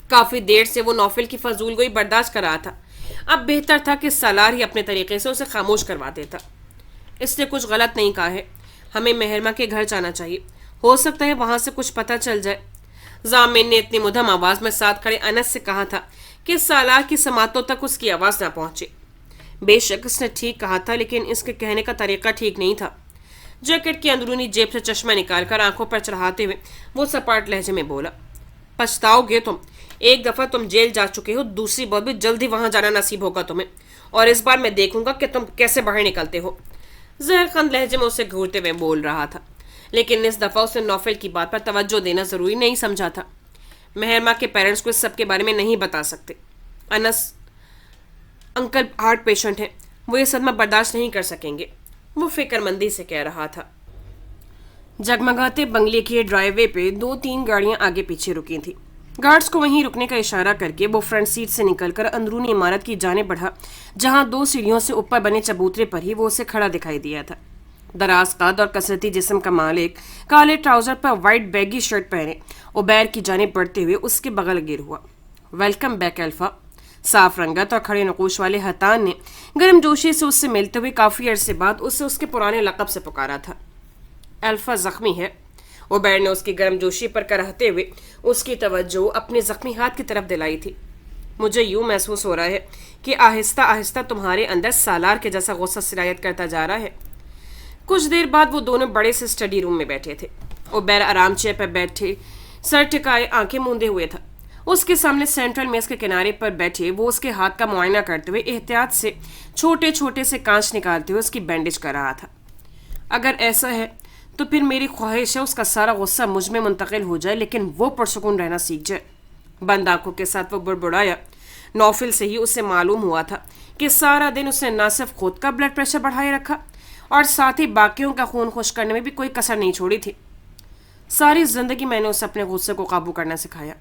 کافی دیر سے وہ نوفل کی فضول گوئی برداشت کر رہا تھا. اب بہتر تھا کہ سالار ہی اپنے طریقے سے اسے خاموش کروا دیتا. اس نے کچھ غلط نہیں کہا ہے, ہمیں مہرمہ کے گھر جانا چاہیے, ہو سکتا ہے وہاں سے کچھ پتہ چل جائے. ضامن نے اتنی مدھم آواز میں ساتھ کھڑے انس سے کہا تھا کہ سالار کی سماعتوں تک اس کی آواز نہ پہنچے. بے شک اس نے ٹھیک کہا تھا, لیکن اس کے کہنے کا طریقہ ٹھیک نہیں تھا. جیکٹ کی اندرونی جیب سے چشمہ نکال کر آنکھوں پر چڑھاتے ہوئے وہ سپاٹ لہجے میں بولا, پچھتاؤ گے تم. ایک دفعہ تم جیل جا چکے ہو, دوسری بار بھی جلدی وہاں جانا نصیب ہوگا تمہیں, اور اس بار میں دیکھوں گا کہ تم کیسے باہر نکلتے ہو. زہر خند لہجے میں اسے گھورتے ہوئے بول رہا تھا, لیکن اس دفعہ اسے نوفل کی بات پر توجہ دینا ضروری نہیں سمجھا تھا. مہرمہ کے پیرنٹس کو اس سب کے بارے میں نہیں بتا سکتے. انس انکل ہارٹ پیشنٹ ہیں, وہ یہ صدمہ برداشت نہیں کر سکیں گے, وہ فکر مندی سے کہہ رہا تھا. جگمگاتے بنگلے کے ڈرائیو وے پہ 2-3 گاڑیاں آگے پیچھے رکی تھیں. گارڈز کو وہیں رکنے کا اشارہ کر کے وہ فرنٹ سیٹ سے نکل کر اندرونی عمارت کی جانب بڑھا, جہاں 2 سیڑھیوں سے اوپر بنے چبوترے پر ہی وہ اسے کھڑا دکھائی دیا تھا. دراز قد اور کثرتی جسم کا مالک کالے ٹراؤزر پر وائٹ بیگی شرٹ پہنے عبیر کی جانب بڑھتے ہوئے اس کے بغل گر ہوا. Welcome back alpha. صاف رنگت اور کھڑے نقوش والے حتان نے گرم جوشی سے اس سے ملتے ہوئے کافی عرصے بعد اسے اس کے پرانے لقب سے پکارا تھا. الفا زخمی ہے. عبیر نے اس کی گرم جوشی پر کرہتے ہوئے اس کی توجہ اپنے زخمی ہاتھ کی طرف دلائی تھی. مجھے یوں محسوس ہو رہا ہے کہ آہستہ آہستہ تمہارے اندر سالار کے جیسا غصہ سرایت کرتا جا رہا ہے. کچھ دیر بعد وہ دونوں بڑے سے اسٹڈی روم میں بیٹھے تھے. عبیر آرام چیئر پر بیٹھے سر ٹکائے آنکھیں موندے ہوئے تھا. اس کے سامنے سینٹرل میز کے کنارے پر بیٹھے وہ اس کے ہاتھ کا معائنہ کرتے ہوئے احتیاط سے چھوٹے چھوٹے سے کانچ نکالتے ہوئے اس کی بینڈیج کر رہا تھا. اگر ایسا ہے تو پھر میری خواہش ہے اس کا سارا غصہ مجھ میں منتقل ہو جائے, لیکن وہ پرسکون رہنا سیکھ جائے. بند آنکھوں کے ساتھ وہ بڑبڑایا. نوفل سے ہی اسے معلوم ہوا تھا کہ سارا دن اس نے نہ صرف خود کا بلڈ پریشر بڑھائے رکھا اور ساتھ ہی باقیوں کا خون خشک کرنے میں بھی کوئی کسر نہیں چھوڑی تھی. ساری زندگی میں نے اسے اپنے غصے کو قابو کرنا سکھایا.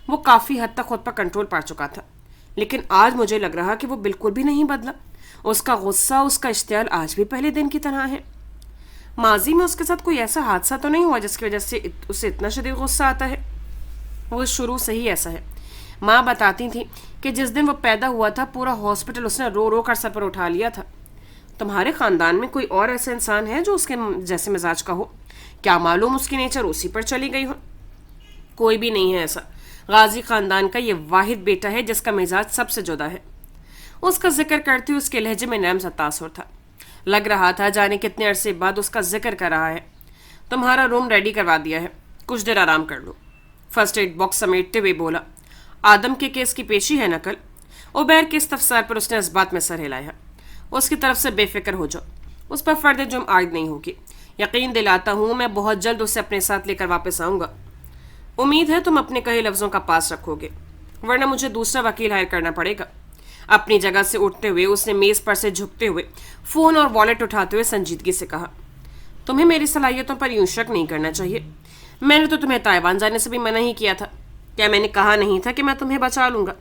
وہ کافی حد تک خود پر کنٹرول پا چکا تھا, لیکن آج مجھے لگ رہا کہ وہ بالکل بھی نہیں بدلا. اس کا غصہ, اس کا اشتعال آج بھی پہلے دن کی طرح ہے. ماضی میں اس کے ساتھ کوئی ایسا حادثہ تو نہیں ہوا جس کی وجہ سے اسے اتنا شدید غصہ آتا ہے. وہ شروع سے ہی ایسا ہے. ماں بتاتی تھی کہ جس دن وہ پیدا ہوا تھا پورا ہاسپٹل اس نے رو رو کر سر پر اٹھا لیا تھا. تمہارے خاندان میں کوئی اور ایسا انسان ہے جو اس کے جیسے مزاج کا ہو؟ کیا معلوم اس کی نیچر اسی پر چلی گئی ہو. کوئی بھی نہیں ہے ایسا. غازی خاندان کا یہ واحد بیٹا ہے جس کا مزاج سب سے جدا ہے. اس کا ذکر کرتے ہوئے اس کے لہجے میں نرم سا تاثر تھا. لگ رہا تھا جانے کتنے عرصے بعد اس کا ذکر کر رہا ہے. تمہارا روم ریڈی کروا دیا ہے, کچھ دیر آرام کر لو. فرسٹ ایڈ باکس سمیٹتے ہوئے بولا. آدم کے کیس کی پیشی ہے نقل. عبیر کے استفسار پر اس نے اس بات میں سر ہلایا. اس کی طرف سے بے فکر ہو جاؤ, اس پر فرد جرم عائد نہیں ہوگی. یقین دلاتا ہوں میں بہت جلد اسے اپنے ساتھ لے کر واپس آؤں گا. امید ہے تم اپنے کہے لفظوں کا پاس رکھو گے, ورنہ مجھے دوسرا وکیل ہائر کرنا پڑے گا. اپنی جگہ سے اٹھتے ہوئے اس نے میز پر سے جھکتے ہوئے فون اور والیٹ اٹھاتے ہوئے سنجیدگی سے کہا. تمہیں میری صلاحیتوں پر یوں شک نہیں کرنا چاہیے. میں نے تو تمہیں تائیوان جانے سے بھی منع ہی کیا تھا. کیا میں نے کہا نہیں تھا کہ میں تمہیں بچا لوں گا؟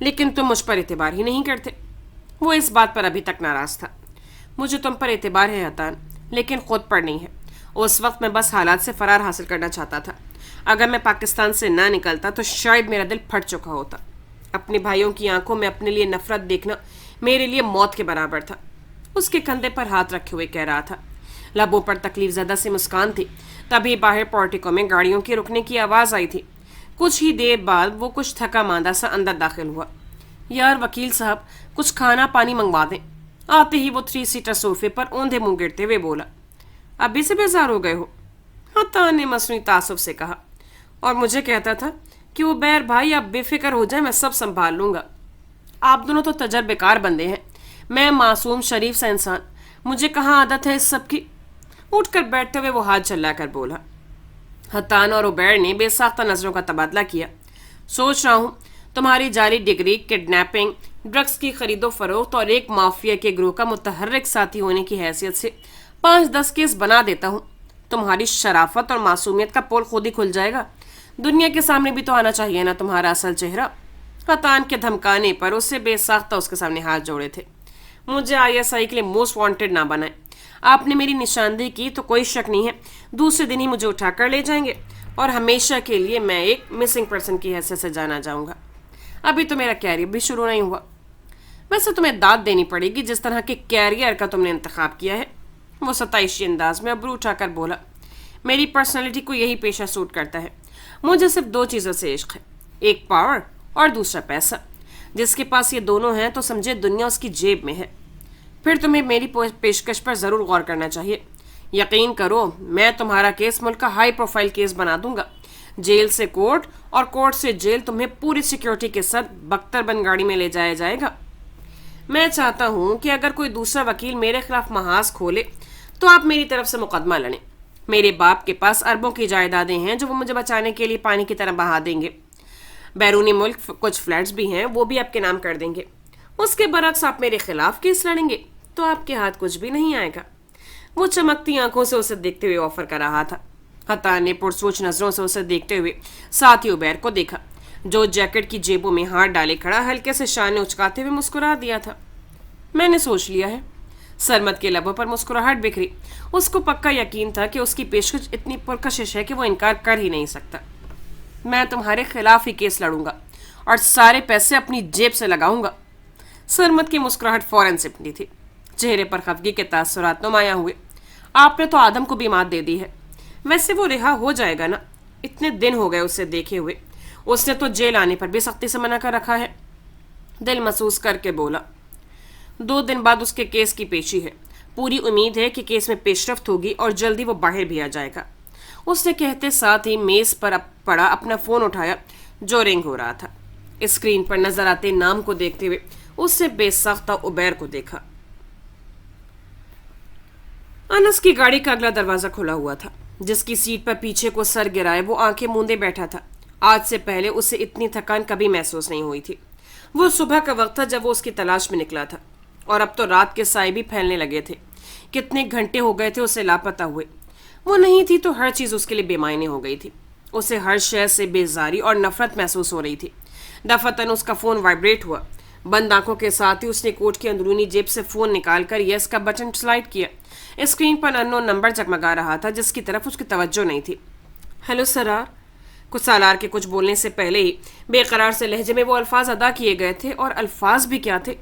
لیکن تم مجھ پر اعتبار ہی نہیں کرتے. وہ اس بات پر ابھی تک ناراض تھا. مجھے تم پر اعتبار ہے حتان, لیکن خود پر نہیں ہے. اس وقت میں بس حالات سے فرار حاصل کرنا چاہتا تھا. اگر میں پاکستان سے نہ نکلتا تو شاید میرا دل پھٹ چکا ہوتا. اپنے بھائیوں کی آنکھوں میں اپنے لیے نفرت دیکھنا میرے لیے موت کے برابر تھا. اس کے کندھے پر ہاتھ رکھے ہوئے کہہ رہا تھا. لبوں پر تکلیف زدہ سے مسکان تھی. تبھی باہر پورٹیکو میں گاڑیوں کے رکنے کی آواز آئی تھی. کچھ ہی دیر بعد وہ کچھ تھکا ماندہ سا اندر داخل ہوا. یار وکیل صاحب, کچھ کھانا پانی منگوا دیں. آتے ہی وہ 3 سیٹر صوفے پر اوندھے منہ گرتے ہوئے بولا. ابھی سے بیزار ہو گئے ہو؟ حتان نے مصنوعی تعصب سے کہا. اور مجھے کہتا تھا کہ وہ بیر بھائی آپ بے فکر ہو جائیں, میں سب سنبھال لوں گا. آپ دونوں تو تجربے کار بندے ہیں, میں معصوم شریف سا انسان. مجھے کہاں عادت ہے اس سب کی. اٹھ کر بیٹھتے ہوئے وہ ہاتھ چلا کر بولا۔ حتان اور عبیر نے بے ساختہ نظروں کا تبادلہ کیا۔ سوچ رہا ہوں تمہاری جعلی ڈگری، کڈنیپنگ، ڈرگس کی خرید و فروخت اور ایک مافیا کے گروہ کا متحرک ساتھی ہونے کی حیثیت سے 5-10 کیس بنا دیتا ہوں۔ تمہاری شرافت اور معصومیت کا پول خود ہی کھل جائے گا۔ دنیا کے سامنے بھی تو آنا چاہیے نا تمہارا اصل چہرہ۔ حتان کے دھمکانے پر اس سے بے ساختہ اس کے سامنے ہاتھ جوڑے تھے۔ مجھے ISI کے لیے موسٹ وانٹیڈ نہ بنائیں۔ آپ نے میری نشاندہی کی تو کوئی شک نہیں ہے دوسرے دن ہی مجھے اٹھا کر لے جائیں گے اور ہمیشہ کے لیے میں ایک مسنگ پرسن کی حیثیت سے جانا جاؤں گا۔ ابھی تو میرا کیریئر بھی شروع نہیں ہوا۔ ویسے تمہیں داد دینی پڑے گی جس طرح کے کیریئر کا تم نے انتخاب کیا ہے۔ وہ ستائشی انداز میں ابرو اٹھا کر بولا۔ میری پرسنالٹی کو یہی پیشہ سوٹ کرتا ہے۔ مجھے صرف 2 چیزوں سے عشق ہے، ایک پاور اور دوسرا پیسہ۔ جس کے پاس یہ دونوں ہیں تو سمجھے دنیا اس کی جیب میں ہے۔ پھر تمہیں میری پیشکش پر ضرور غور کرنا چاہیے۔ یقین کرو میں تمہارا کیس ملک کا ہائی پروفائل کیس بنا دوں گا۔ جیل سے کورٹ اور کورٹ سے جیل تمہیں پوری سیکیورٹی کے ساتھ بختر بند گاڑی میں لے جایا جائے گا۔ میں چاہتا ہوں کہ اگر کوئی دوسرا وکیل میرے خلاف محاذ کھولے تو آپ میری طرف سے مقدمہ لڑیں۔ میرے باپ کے پاس اربوں کی جائیدادیں ہیں جو وہ مجھے بچانے کے لیے پانی کی طرح بہا دیں گے۔ بیرونی ملک کچھ فلیٹس بھی ہیں، وہ بھی آپ کے نام کر دیں گے۔ اس کے برعکس آپ میرے خلاف کیس لڑیں گے تو آپ کے ہاتھ کچھ بھی نہیں آئے گا۔ وہ چمکتی آنکھوں سے اسے دیکھتے ہوئے آفر کر رہا تھا۔ حتان نے پرسوچ نظروں سے اسے دیکھتے ہوئے ساتھ ہی عبیر کو دیکھا جو جیکٹ کی جیبوں میں ہاتھ ڈالے کھڑا ہلکے سے شانے اچکاتے ہوئے مسکرا دیا تھا۔ میں نے سوچ لیا ہے۔ سرمد کے لبوں پر مسکراہٹ بکھری۔ اس کو پکا یقین تھا کہ اس کی پیشکش اتنی پرکشش ہے کہ وہ انکار کر ہی نہیں سکتا۔ میں تمہارے خلاف ہی کیس لڑوں گا اور سارے پیسے اپنی جیب سے لگاؤں گا۔ سرمد کی مسکراہٹ فوراً سمٹی تھی۔ چہرے پر خفگی کے تاثرات نمایاں ہوئے۔ آپ نے تو آدم کو بھی مات دے دی ہے۔ ویسے وہ رہا ہو جائے گا نا، اتنے دن ہو گئے اسے دیکھے ہوئے۔ اس نے تو جیل آنے پر بھی سختی سے منع کر رکھا ہے۔ دل محسوس کر کے بولا۔ 2 دن بعد اس کے کیس کی پیشی ہے۔ پوری امید ہے کہ کیس میں پیش رفت ہوگی اور جلدی وہ باہر بھی آ جائے گا۔ اس نے کہتے ساتھ ہی میز پر پڑا اپنا فون اٹھایا جو رنگ ہو رہا تھا۔ اسکرین پر نظر آتے نام کو دیکھتے ہوئے اس نے بے ساختہ عبیر کو دیکھا۔ انس کی گاڑی کا اگلا دروازہ کھلا ہوا تھا۔ جس کی سیٹ پر پیچھے کو سر گرائے وہ آنکھیں موندے بیٹھا تھا۔ آج سے پہلے اسے اتنی تھکان کبھی محسوس نہیں ہوئی تھی۔ وہ صبح کا وقت تھا جب وہ اس کی تلاش میں نکلا تھا اور اب تو رات کے سائے بھی پھیلنے لگے تھے۔ کتنے گھنٹے ہو گئے تھے اسے لاپتہ ہوئے۔ وہ نہیں تھی تو ہر چیز اس کے لیے بے معنی ہو گئی تھی۔ اسے ہر شے سے بیزاری اور نفرت محسوس ہو رہی تھی۔ دفعتاً اس کا فون وائبریٹ ہوا۔ بند آنکھوں کے ساتھ ہی اس نے کوٹ کی اندرونی جیب سے فون نکال کر یس کا بٹن سلائڈ کیا۔ اسکرین پر انون نمبر جگمگا رہا تھا جس کی طرف اس کی توجہ نہیں تھی۔ ہیلو سرار۔ کچھ سالار کے کچھ بولنے سے پہلے ہی بے قرار سے لہجے میں وہ الفاظ ادا کیے گئے تھے، اور الفاظ بھی کیا تھے۔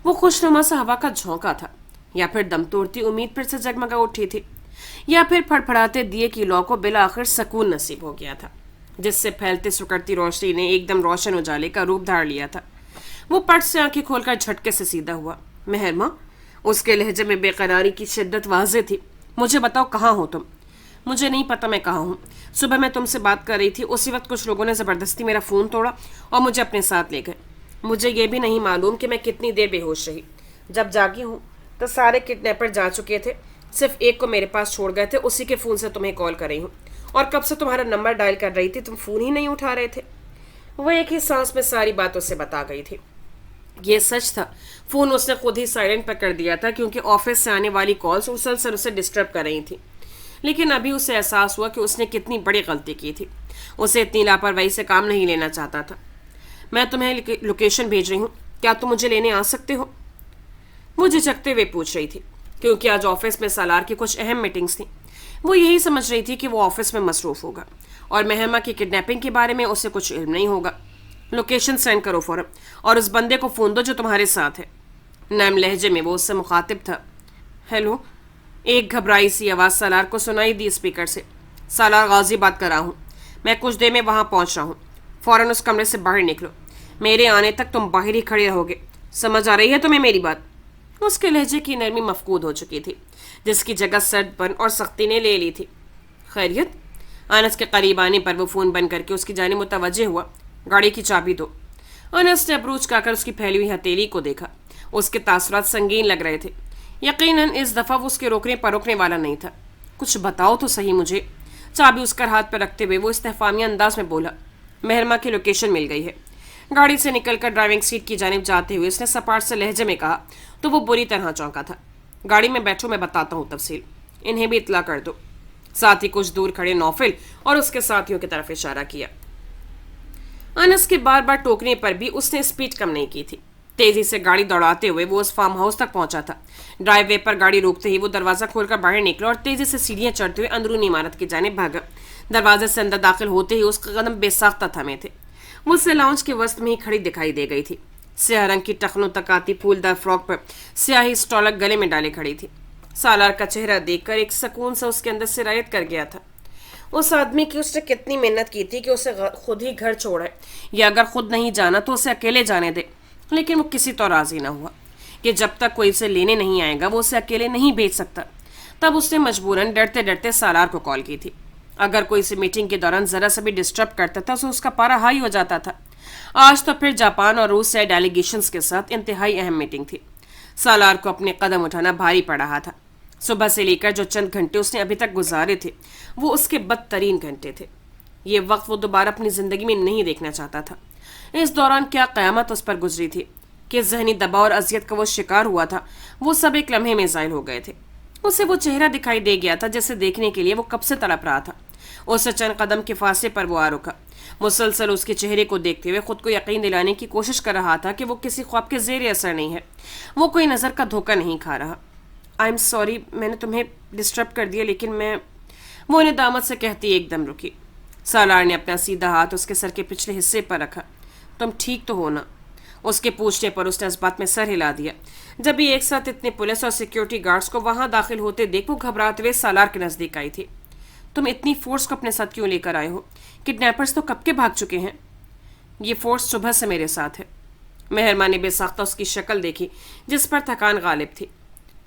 وہ خوشنما سا ہوا کا جھونکا تھا، یا پھر دم توڑتی امید پھر سے جگمگا اٹھی تھی، یا پھر پھڑپھڑاتے دیے کی لو کو بالآخر سکون نصیب ہو گیا تھا جس سے پھیلتے سکڑتی روشنی نے ایک دم روشن اجالے کا روپ دھار لیا تھا۔ وہ پٹ سے آنکھیں کھول کر جھٹکے سے سیدھا ہوا۔ مہرماں، اس کے لہجے میں بے قراری کی شدت واضح تھی۔ مجھے بتاؤ کہاں ہو تم؟ مجھے نہیں پتا میں کہاں ہوں۔ صبح میں تم سے بات کر رہی تھی، اسی وقت کچھ لوگوں نے زبردستی میرا فون توڑا اور مجھے اپنے ساتھ لے گئے۔ مجھے یہ بھی نہیں معلوم کہ میں کتنی دیر بے ہوش رہی۔ جب جاگی ہوں تو سارے کڈنیپر جا چکے تھے، صرف ایک کو میرے پاس چھوڑ گئے تھے، اسی کے فون سے تمہیں کال کر رہی ہوں، اور کب سے تمہارا نمبر ڈائل کر رہی تھی، تم فون ہی نہیں اٹھا رہے تھے۔ وہ ایک ہی سانس میں ساری بات اسے بتا گئی تھی۔ یہ سچ تھا، فون اس نے خود ہی سائلنٹ پر کر دیا تھا کیونکہ آفس سے آنے والی کالز مسلسل اسے ڈسٹرب کر رہی تھیں۔ لیکن ابھی اسے احساس ہوا کہ اس نے کتنی بڑی غلطی کی تھی۔ اسے اتنی لاپرواہی سے کام نہیں لینا چاہتا تھا۔ میں تمہیں لوکیشن بھیج رہی ہوں، کیا تم مجھے لینے آ سکتے ہو؟ وہ جھجکتے ہوئے پوچھ رہی تھی کیونکہ آج آفس میں سالار کی کچھ اہم میٹنگز تھیں۔ وہ یہی سمجھ رہی تھی کہ وہ آفس میں مصروف ہوگا اور مہرمہ کی کڈنیپنگ کے بارے میں اسے کچھ علم نہیں ہوگا۔ لوکیشن سینڈ کرو فوراً، اور اس بندے کو فون دو جو تمہارے ساتھ ہے۔ نرم لہجے میں وہ اس سے مخاطب تھا۔ ہیلو۔ ایک گھبرائی سی آواز سالار کو سنائی دی اسپیکر سے۔ سالار غازی بات کر رہا ہوں، میں کچھ دیر میں وہاں پہنچ رہا ہوں، فوراً اس کمرے سے باہر نکلو، میرے آنے تک تم باہر ہی کھڑے رہو گے، سمجھ آ رہی ہے تمہیں میری بات؟ اس کے لہجے کی نرمی مفقود ہو چکی تھی جس کی جگہ سرد پن اور سختی نے لے لی تھی۔ خیریت؟ انس کے قریب آنے پر وہ فون بند کر کے اس کی جانب متوجہ ہوا۔ گاڑی کی چابی دو۔ انس نے ابروچ کا کر اس کی پھیلی ہوئی ہتھیلی کو دیکھا۔ اس کے تاثرات سنگین لگ رہے تھے۔ یقیناً اس دفعہ وہ اس کے روکنے پروکنے والا نہیں تھا۔ کچھ بتاؤ تو صحیح مجھے۔ چابی اس کر ہاتھ پر رکھتے ہوئے وہ استفہامیہ انداز میں بولا۔ مہرما کی لوکیشن مل گئی ہے۔ گاڑی سے نکل کر ڈرائیونگ سیٹ کی جانب جاتے ہوئے اس نے سپاٹ سے لہجے میں کہا تو وہ بری طرح چونکا تھا۔ گاڑی میں بیٹھو، میں بتاتا ہوں تفصیل، انہیں بھی اطلاع کر دو۔ ساتھ ہی کچھ دور کھڑے نوفل اور اس کے ساتھیوں کی طرف اشارہ کیا۔ انس کے بار بار ٹوکنے پر بھی اس نے سپیڈ کم نہیں کی تھی۔ تیزی سے گاڑی دوڑاتے ہوئے وہ اس فارم ہاؤس تک پہنچا تھا۔ ڈرائیو وے پر گاڑی روکتے ہی وہ دروازہ کھول کر باہر نکلا اور تیزی سے سیڑھیاں چڑھتے ہوئے اندرونی عمارت کی جانب بھاگا۔ دروازے سے اندر داخل ہوتے ہی اس کا قدم بے ساختہ تھمے تھے۔ وہ اسے لاؤنج کے وسط میں ہی کھڑی دکھائی دے گئی تھی۔ سیاہ رنگ کی ٹخنوں تک آتی پھولدار فراک پر سیاہی اسٹالک گلے میں ڈالے کھڑی تھی۔ سالار کا چہرہ دیکھ کر ایک سکون سا اس کے اندر سرایت کر گیا تھا۔ اس آدمی کی اس نے کتنی محنت کی تھی کہ اسے خود ہی گھر چھوڑے، یا اگر خود نہیں جانا تو اسے اکیلے جانے دے، لیکن وہ کسی طور راضی نہ ہوا کہ جب تک کوئی اسے لینے نہیں آئے گا وہ اسے اکیلے نہیں بھیج سکتا۔ تب اس نے مجبوراً ڈرتے ڈرتے سالار کو کال کی تھی۔ اگر کوئی اسے میٹنگ کے دوران ذرا سا بھی ڈسٹرب کرتا تھا تو اس کا پارا ہائی ہو جاتا تھا۔ آج تو پھر جاپان اور روس سے ڈیلیگیشنز کے ساتھ انتہائی اہم میٹنگ تھی۔ سالار کو اپنے قدم اٹھانا بھاری پڑ رہا تھا۔ صبح سے لے کر جو چند گھنٹے اس نے ابھی تک گزارے تھے وہ اس کے بدترین گھنٹے تھے۔ یہ وقت وہ دوبارہ اپنی زندگی میں نہیں دیکھنا چاہتا تھا۔ اس دوران کیا قیامت اس پر گزری تھی کہ ذہنی دباؤ اور اذیت کا وہ شکار ہوا تھا، وہ سب ایک لمحے میں زائل ہو گئے تھے۔ اسے وہ چہرہ دکھائی دے گیا تھا جسے دیکھنے کے لیے وہ کب سے تڑپ رہا تھا۔ اسے چند قدم کے فاصلے پر وہ آ رکا، مسلسل اس کے چہرے کو دیکھتے ہوئے خود کو یقین دلانے کی کوشش کر رہا تھا کہ وہ کسی خواب کے زیر اثر نہیں ہے، وہ کوئی نظر کا دھوکہ نہیں کھا رہا۔ آئی ایم سوری، میں نے تمہیں ڈسٹرب کر دیا، لیکن وہ ندامت سے کہتی ایک دم رکی۔ سالار نے اپنا سیدھا ہاتھ اس کے سر کے پچھلے حصے پر رکھا۔ تم ٹھیک تو ہو نا؟ اس کے پوچھنے پر اس نے اس بات میں سر ہلا دیا۔ جب بھی ایک ساتھ اتنے پولیس اور سیکیورٹی گارڈز کو وہاں داخل ہوتے دیکھ وہ گھبراتے ہوئے سالار کے نزدیک آئی تھی۔ تم اتنی فورس کو اپنے ساتھ کیوں لے کر آئے ہو؟ کڈنیپرز تو کب کے بھاگ چکے ہیں۔ یہ فورس صبح سے میرے ساتھ ہے۔ مہرما نے بے ساختہ اس کی شکل دیکھی جس پر تھکان غالب تھی۔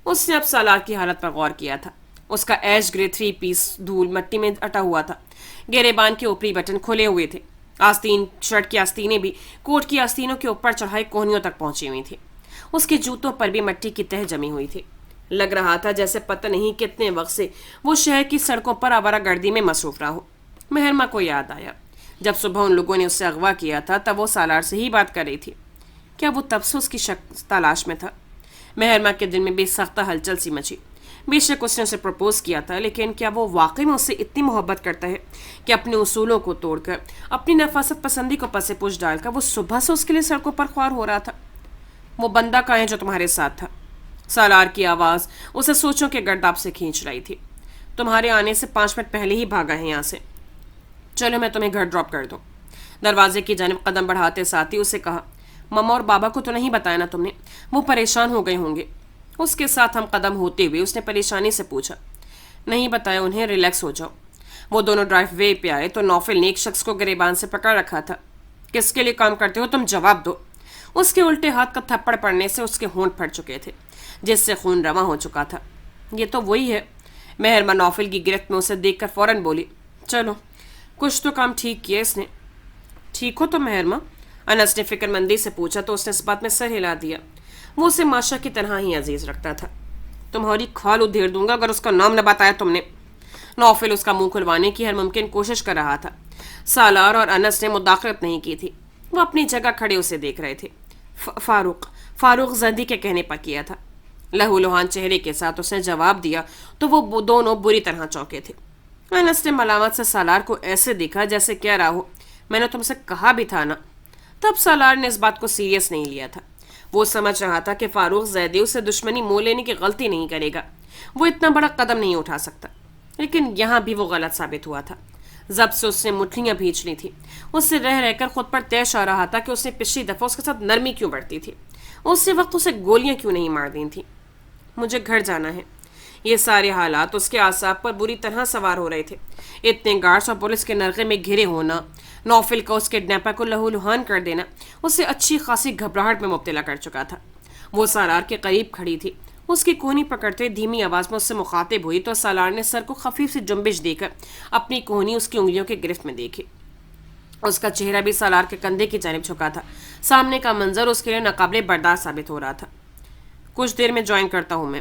اس نے اب سالار کی حالت پر غور کیا تھا۔ اس کا ایش گرے 3 پیس دھول مٹی میں اٹا ہوا تھا۔ گریبان کے اوپری بٹن کھلے ہوئے تھے۔ آستین شرٹ کی آستینیں بھی کوٹ کی آستینوں کے اوپر چڑھائی کوہنیوں تک پہنچی ہوئی تھی۔ اس کے جوتوں پر بھی مٹی کی تہ جمی ہوئی تھی۔ لگ رہا تھا جیسے پتہ نہیں کتنے وقت سے وہ شہر کی سڑکوں پر آوارہ گردی میں مصروف رہا ہو۔ مہرما کو یاد آیا جب صبح ان لوگوں نے اس سے اغوا کیا تھا تب وہ سالار سے ہی بات کر رہی تھی۔ کیا وہ تب سے اس کی تلاش میں تھا؟ مہرما کے دل میں بے ساختہ ہلچل سی مچی۔ بے شک اس نے اسے پرپوز کیا تھا، لیکن کیا وہ واقعی میں اس سے اتنی محبت کرتا ہے کہ اپنے اصولوں کو توڑ کر، اپنی نفاست پسندی کو پس پوچھ ڈال کر وہ صبح سے اس کے لیے سڑکوں پر خوار ہو رہا تھا؟ وہ بندہ کہاں ہے جو تمہارے ساتھ تھا؟ سالار کی آواز اسے سوچوں کے گرداب سے کھینچ رہی تھی۔ تمہارے آنے سے 5 منٹ پہلے ہی بھاگا ہے یہاں سے۔ چلو میں تمہیں گھر ڈراپ کر دوں۔ دروازے کی جانب قدم بڑھاتے ساتھ ہی اسے کہا۔ مما اور بابا کو تو نہیں بتایا نا تم نے؟ وہ پریشان ہو گئے ہوں گے۔ اس کے ساتھ ہم قدم ہوتے ہوئے اس نے پریشانی سے پوچھا۔ نہیں بتایا انہیں، ریلیکس ہو جاؤ۔ وہ دونوں ڈرائیو وے پہ آئے تو نوفل نے ایک شخص کو گریبان سے پکڑ رکھا تھا۔ کس کے لیے کام کرتے ہو تم؟ جواب دو۔ اس کے الٹے ہاتھ کا تھپڑ پڑنے سے اس کے ہونٹ پھٹ چکے تھے جس سے خون رواں ہو چکا تھا۔ یہ تو وہی ہے۔ مہرما نوفل کی گرفت میں اسے دیکھ کر فوراً بولی۔ چلو کچھ تو کام ٹھیک کیا اس نے۔ ٹھیک ہو تو مہرما؟ انس نے فکر مندی سے پوچھا تو اس نے اس بات میں سر ہلا دیا۔ وہ اسے ماشا کی طرح ہی عزیز رکھتا تھا۔ تمہاری کھال ادھیڑ دوں گا اگر اس کا نام نہ بتایا تم نے۔ نوفل اس کا منہ کھلوانے کی ہر ممکن کوشش کر رہا تھا۔ سالار اور انس نے مداخلت نہیں کی تھی، وہ اپنی جگہ کھڑے اسے دیکھ رہے تھے۔ فاروق زدی کے کہنے پر کیا تھا۔ لہو لوہان چہرے کے ساتھ اس نے جواب دیا تو وہ دونوں بری طرح چونکے تھے۔ انس نے ملامت سے سالار کو ایسے دیکھا جیسے کہہ رہا ہو میں نے تم سے کہا بھی تھا نا۔ تب سالار نے اس بات کو سیریس نہیں لیا تھا۔ وہ سمجھ رہا تھا کہ فاروق زیدی اسے دشمنی مول لینے کی غلطی نہیں کرے گا، وہ اتنا بڑا قدم نہیں اٹھا سکتا۔ لیکن یہاں بھی وہ غلط ثابت ہوا تھا۔ ضبط سے اس نے مٹھلیاں بھینچ لی تھی۔ اس سے رہ کر خود پر تیش آ رہا تھا کہ اس نے پچھلی دفعہ اس کے ساتھ نرمی کیوں برتی تھی، اس سے وقت اسے گولیاں کیوں نہیں مار دی تھیں۔ مجھے گھر جانا ہے۔ یہ سارے حالات اس کے اعصاب پر بری طرح سوار ہو رہے تھے۔ اتنے گارڈز اور پولیس کے نرغے میں گھرے ہونا، نوفل کا اس کڈنیپر کو لہو لہان کر دینا اسے اچھی خاصی گھبراہٹ میں مبتلا کر چکا تھا۔ وہ سالار کے قریب کھڑی تھی، اس کی کوہنی پکڑتے دھیمی آواز میں اس سے مخاطب ہوئی تو سالار نے سر کو خفیف سی جنبش دے کر اپنی کوہنی اس کی انگلیوں کے گرفت میں دیکھی۔ اس کا چہرہ بھی سالار کے کندھے کی جانب جھکا تھا۔ سامنے کا منظر اس کے لیے ناقابل برداشت ثابت ہو رہا تھا۔ کچھ دیر میں جوائن کرتا ہوں میں۔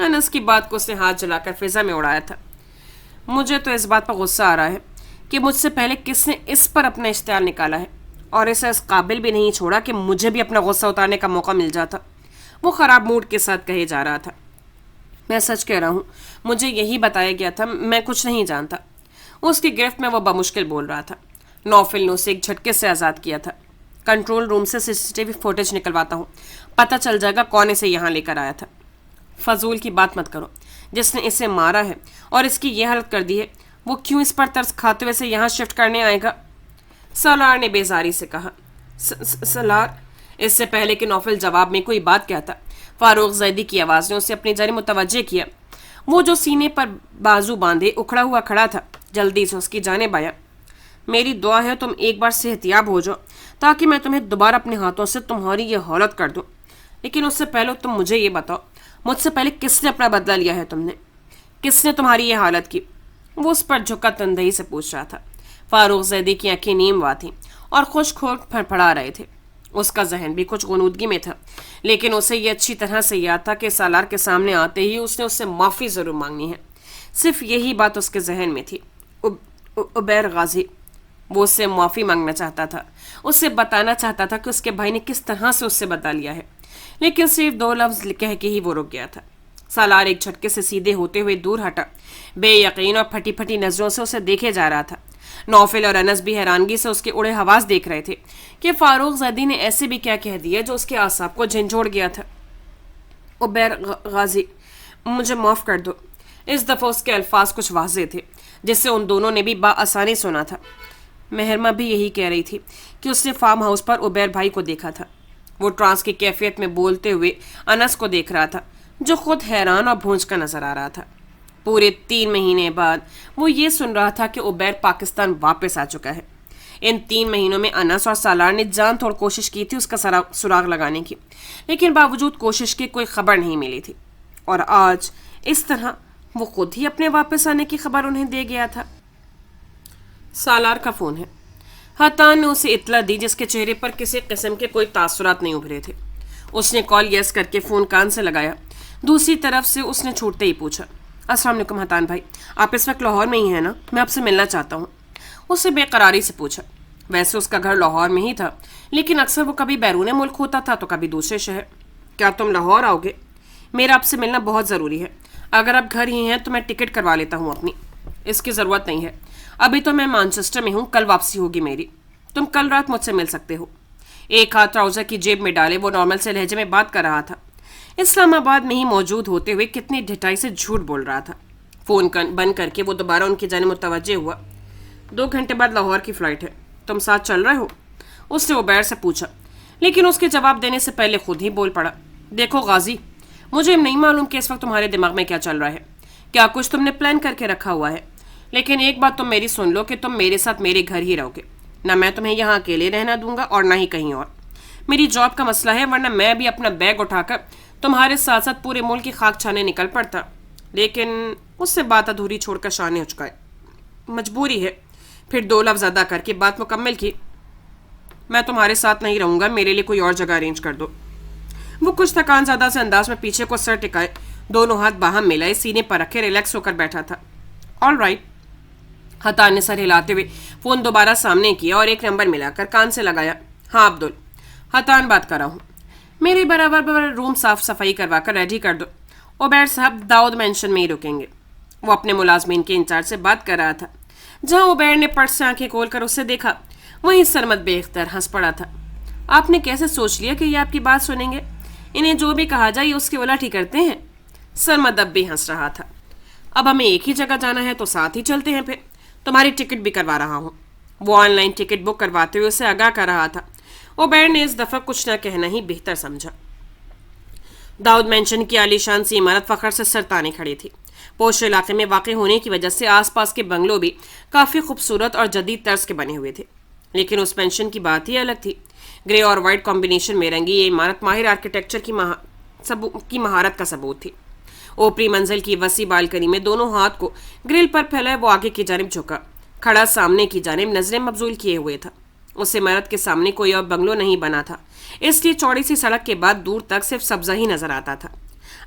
انس کی بات کو اس نے ہاتھ جلا کر فضا میں اڑایا تھا۔ مجھے تو اس بات پر غصہ آ رہا ہے کہ مجھ سے پہلے کس نے اس پر اپنا اشتعال نکالا ہے، اور اسے اس قابل بھی نہیں چھوڑا کہ مجھے بھی اپنا غصہ اتارنے کا موقع مل جاتا۔ وہ خراب موڈ کے ساتھ کہے جا رہا تھا۔ میں سچ کہہ رہا ہوں، مجھے یہی بتایا گیا تھا، میں کچھ نہیں جانتا۔ اس کی گرفت میں وہ بمشکل بول رہا تھا۔ نوفل نے اسے ایک جھٹکے سے آزاد کیا تھا۔ کنٹرول روم سے CCTV فوٹیج نکلواتا ہوں، پتہ چل جائے گا کون اسے یہاں لے کر آیا تھا۔ فضول کی بات مت کرو، جس نے اسے مارا ہے اور اس کی یہ حالت کر دی ہے، وہ کیوں اس پر ترس کھاتے ہوئے سے یہاں شفٹ کرنے آئے گا؟ سالار نے بیزاری سے کہا۔ سالار؟ اس سے پہلے کہ نوفل جواب میں کوئی بات کہتا، فاروق زیدی کی آواز نے اسے اپنی جانب متوجہ کیا۔ وہ جو سینے پر بازو باندھے اکھڑا ہوا کھڑا تھا، جلدی سے اس کی جانب آیا۔ میری دعا ہے تم ایک بار صحتیاب ہو جاؤ تاکہ میں تمہیں دوبارہ اپنے ہاتھوں سے تمہاری یہ حالت کر دوں، لیکن اس سے پہلے تم مجھے یہ بتاؤ، مجھ سے پہلے کس نے اپنا بدلہ لیا ہے؟ تم نے؟ کس نے تمہاری یہ حالت کی؟ وہ اس پر جھکا تندہی سے پوچھ رہا تھا۔ فاروق زیدی کی آنکھیں نیم وا تھیں اور خشک ہو پھڑپڑا رہے تھے۔ اس کا ذہن بھی کچھ غنودگی میں تھا، لیکن اسے یہ اچھی طرح سے یاد تھا کہ سالار کے سامنے آتے ہی اس نے اس سے معافی ضرور مانگنی ہے۔ صرف یہی بات اس کے ذہن میں تھی۔ عبیر غازی، وہ اس سے معافی مانگنا چاہتا تھا، اسے بتانا چاہتا تھا کہ اس کے بھائی نے کس طرح سے اس سے بدلا لیا ہے، لیکن صرف 2 لفظ کہہ کے ہی وہ رک گیا تھا۔ سالار ایک جھٹکے سے سیدھے ہوتے ہوئے دور ہٹا، بے یقین اور پھٹی پھٹی نظروں سے اسے دیکھے جا رہا تھا۔ نوفل اور انس بھی حیرانگی سے اس کے اڑے حواس دیکھ رہے تھے کہ فاروق زیدی نے ایسے بھی کیا کہہ دیا جو اس کے اعصاب کو جھنجھوڑ گیا تھا۔ عبیر غازی، مجھے معاف کر دو۔ اس دفعہ اس کے الفاظ کچھ واضح تھے، جس سے ان دونوں نے بھی بآسانی سنا تھا۔ مہرمہ بھی یہی کہہ رہی تھی کہ اس نے فارم ہاؤس پر عبیر بھائی کو دیکھا تھا۔ وہ ٹرانس کی کیفیت میں بولتے ہوئے انس کو دیکھ رہا تھا، جو خود حیران اور بھونج کا نظر آ رہا تھا۔ پورے 3 مہینے بعد وہ یہ سن رہا تھا کہ عبیر پاکستان واپس آ چکا ہے۔ ان 3 مہینوں میں انس اور سالار نے جان توڑ کوشش کی تھی اس کا سراغ لگانے کی، لیکن باوجود کوشش کے کوئی خبر نہیں ملی تھی، اور آج اس طرح وہ خود ہی اپنے واپس آنے کی خبر انہیں دے گیا تھا۔ سالار کا فون ہے۔ حتان نے اسے اطلاع دی، جس کے چہرے پر کسی قسم کے کوئی تاثرات نہیں ابھرے تھے۔ اس نے کال یس کر کے فون کان سے لگایا۔ دوسری طرف سے اس نے چھوٹتے ہی پوچھا، السلام علیکم حتان بھائی، آپ اس وقت لاہور میں ہی ہیں نا؟ میں آپ سے ملنا چاہتا ہوں۔ اسے بے قراری سے پوچھا۔ ویسے اس کا گھر لاہور میں ہی تھا، لیکن اکثر وہ کبھی بیرون ملک ہوتا تھا تو کبھی دوسرے شہر۔ کیا تم لاہور آؤ گے؟ میرا آپ سے ملنا بہت ضروری ہے۔ اگر آپ گھر ہی ہیں تو میں ٹکٹ کروا لیتا ہوں اپنی۔ اس کی ضرورت نہیں ہے، ابھی تو میں مانچسٹر میں ہوں، کل واپسی ہوگی میری۔ تم کل رات مجھ سے مل سکتے ہو۔ ایک ہاتھ ٹراؤزر کی جیب میں ڈالے وہ نارمل سے لہجے میں بات کر رہا تھا۔ اسلام آباد میں ہی موجود ہوتے ہوئے کتنی ڈھٹائی سے جھوٹ بول رہا تھا۔ فون بند کر کے وہ دوبارہ ان کی جانب متوجہ ہوا۔ 2 گھنٹے بعد لاہور کی فلائٹ ہے، تم ساتھ چل رہے ہو؟ اس نے عبیر سے پوچھا، لیکن اس کے جواب دینے سے پہلے خود ہی بول پڑا۔ دیکھو غازی، مجھے نہیں معلوم کہ اس وقت تمہارے دماغ میں کیا چل رہا ہے، کیا کچھ تم نے پلان کر کے رکھا ہوا ہے، لیکن ایک بات تم میری سن لو کہ تم میرے ساتھ میرے گھر ہی رہو گے، نہ میں تمہیں یہاں اکیلے رہنا دوں گا اور نہ ہی کہیں اور۔ میری جاب کا مسئلہ ہے، ورنہ میں بھی اپنا بیگ اٹھا کر تمہارے ساتھ ساتھ پورے ملک کی خاک چھانے نکل پڑتا، لیکن اس سے بات ادھوری چھوڑ کر شاہ نے اچکائے۔ مجبوری ہے۔ پھر 2 لفظ ادا کر کے بات مکمل کی۔ میں تمہارے ساتھ نہیں رہوں گا، میرے لیے کوئی اور جگہ ارینج کر دو۔ وہ کچھ تھکان زدہ سے انداز میں پیچھے کو سر ٹکائے، دونوں ہاتھ باہم ملائے، سینے پر رکھے ریلیکس ہو کر بیٹھا تھا۔ All right. حتان نے سر ہلاتے ہوئے فون دوبارہ سامنے کیا اور ایک نمبر ملا کر کان سے لگایا۔ ہاں عبدل، حتان بات کر رہا ہوں۔ میرے برابر روم صاف صفائی کروا کر ریڈی کر دو۔ عبیر صاحب داؤد مینشن میں ہی رکیں گے۔ وہ اپنے ملازمین کے انچارج سے بات کر رہا تھا۔ جہاں عبیر نے پٹ سے آنکھیں کھول کر اسے دیکھا، وہیں سرمد بے اختیار ہنس پڑا تھا۔ آپ نے کیسے سوچ لیا کہ یہ آپ کی بات سنیں گے؟ انہیں جو بھی کہا جائے اس کے الٹ ہی کرتے ہیں۔ سرمد اب بھی ہنس رہا تھا۔ اب ہمیں ایک ہی جگہ جانا ہے تو ساتھ ہی چلتے ہیں، پھر تمہاری ٹکٹ بھی کروا رہا ہوں۔ وہ آن لائن ٹکٹ بک کرواتے ہوئے اسے آگاہ کر رہا تھا۔ عبیر نے اس دفعہ کچھ نہ کہنا ہی بہتر سمجھا۔ داؤد مینشن کی عالی شان سی عمارت فخر سے سر تانے کھڑی تھی۔ پوش علاقے میں واقع ہونے کی وجہ سے آس پاس کے بنگلو بھی کافی خوبصورت اور جدید طرز کے بنے ہوئے تھے، لیکن اس مینشن کی بات ہی الگ تھی۔ گرے اور وائٹ کمبینیشن میں رنگی یہ عمارت ماہر آرکیٹیکچر کی مہارت کا ثبوت تھی۔ اوپری منزل کی وسیع بالکنی میں دونوں ہاتھ کو گرل پر پھیلائے وہ آگے کی جانب جھکا کھڑا سامنے کی جانب نظریں مبذول کیے ہوئے تھا۔ اس عمارت کے سامنے کوئی اور بنگلو نہیں بنا تھا، اس لیے چوڑی سی سڑک کے بعد دور تک صرف سبزہ ہی نظر آتا تھا۔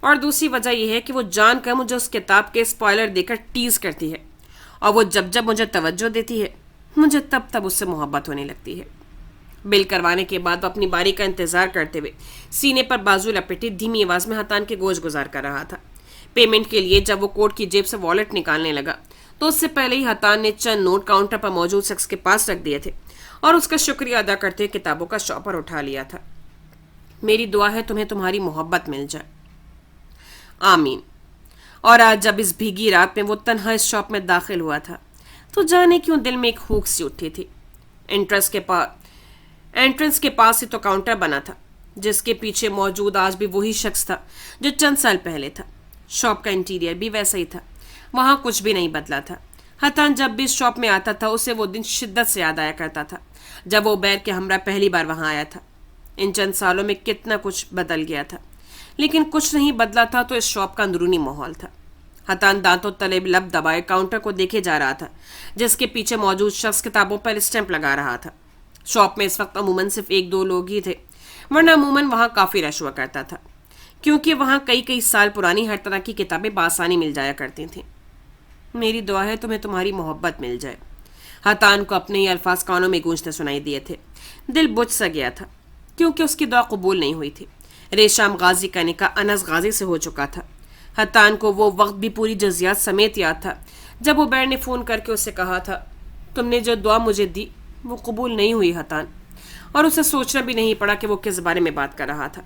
اور دوسری وجہ یہ ہے کہ وہ جان کر مجھے اس کتاب کے اسپوائلر دے کر ٹیز کرتی ہے، اور وہ جب جب مجھے توجہ دیتی ہے مجھے تب تب اس سے محبت ہونے لگتی ہے۔ بل کروانے کے بعد وہ اپنی باری کا انتظار کرتے ہوئے سینے پر بازو لپیٹے دھیمی آواز میں حتان کے گوش گزار کر رہا تھا۔ پیمنٹ کے لیے جب وہ کوٹ کی جیب سے والیٹ نکالنے لگا تو اس سے پہلے ہی حتان نے چند نوٹ کاؤنٹر پر موجود شخص کے پاس رکھ دیے تھے اور اس کا شکریہ ادا کرتے ہوئے کتابوں کا شاپر اٹھا لیا تھا۔ میری دعا ہے تمہیں تمہاری محبت مل جائے، آمین۔ اور آج جب اس بھیگی رات میں وہ تنہا اس شاپ میں داخل ہوا تھا تو جانے کیوں دل میں ایک ہوک سی اٹھی تھی۔ انٹرنس کے پاس ہی تو کاؤنٹر بنا تھا جس کے پیچھے موجود آج بھی وہی شخص تھا جو چند سال پہلے تھا۔ شاپ کا انٹیریئر بھی ویسا ہی تھا، وہاں کچھ بھی نہیں بدلا تھا۔ حتان جب بھی اس شاپ میں آتا تھا اسے وہ دن شدت سے یاد آیا کرتا تھا جب وہ عبیر کے ہمراہ پہلی بار وہاں آیا تھا۔ ان چند سالوں میں کتنا کچھ بدل گیا تھا، لیکن کچھ نہیں بدلا تھا تو اس شاپ کا اندرونی ماحول تھا۔ حتان دانتوں تلے لب دبائے کاؤنٹر کو دیکھے جا رہا تھا جس کے پیچھے موجود شخص کتابوں پر اسٹیمپ لگا رہا تھا۔ شاپ میں اس وقت عموماً صرف ایک دو لوگ ہی تھے، ورنہ عموماً وہاں کافی رش ہوا کرتا تھا کیونکہ وہاں کئی سال پرانی ہر طرح کی کتابیں بآسانی مل جایا کرتی تھیں۔ میری دعا ہے تمہیں تمہاری محبت مل جائے، حتان کو اپنے ہی الفاظ کانوں میں گونجتے سنائی دیے تھے۔ دل بجھ سا گیا تھا کیونکہ اس کی دعا قبول نہیں ہوئی تھی۔ ریشام غازی کا نکاح انس غازی سے ہو چکا تھا۔ حتان کو وہ وقت بھی پوری جزیات سمیت یاد تھا جب عبیر نے فون کر کے اسے کہا تھا، تم نے جو دعا مجھے دی وہ قبول نہیں ہوئی حتان، اور اسے سوچنا بھی نہیں پڑا کہ وہ کس بارے میں بات کر رہا تھا۔